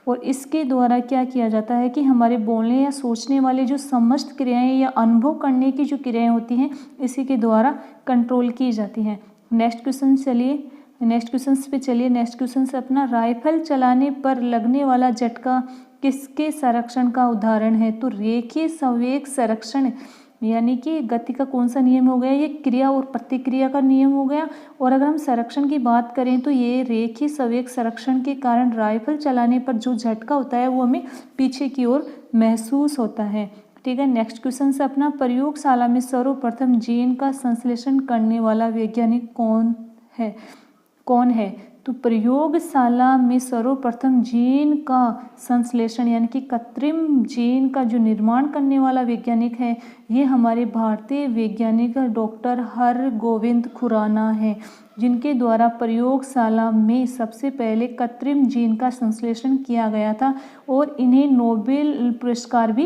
और इसके द्वारा क्या किया जाता है कि हमारे बोलने या सोचने वाले जो समस्त क्रियाएं या अनुभव करने की जो क्रियाएं होती हैं इसी के द्वारा कंट्रोल की जाती हैं। नेक्स्ट क्वेश्चन पे चलिए। नेक्स्ट क्वेश्चन से अपना, राइफल चलाने पर लगने वाला झटका किसके संरक्षण का उदाहरण है? तो रेखीय संवेग संरक्षण, यानी कि गति का कौन सा नियम हो गया? ये क्रिया और प्रतिक्रिया का नियम हो गया। और अगर हम संरक्षण की बात करें तो ये रेखीय संवेग संरक्षण के कारण राइफल चलाने पर जो झटका होता है वो हमें पीछे की ओर महसूस होता है। ठीक है, नेक्स्ट क्वेश्चन से अपना, प्रयोगशाला में सर्वप्रथम जीन का संश्लेषण करने वाला वैज्ञानिक कौन है? तो प्रयोगशाला में सर्वप्रथम जीन का संश्लेषण यानी कि कृत्रिम जीन का जो निर्माण करने वाला वैज्ञानिक है ये हमारे भारतीय वैज्ञानिक डॉक्टर हरगोविंद खुराना है, जिनके द्वारा प्रयोगशाला में सबसे पहले कृत्रिम जीन का संश्लेषण किया गया था और इन्हें नोबेल पुरस्कार भी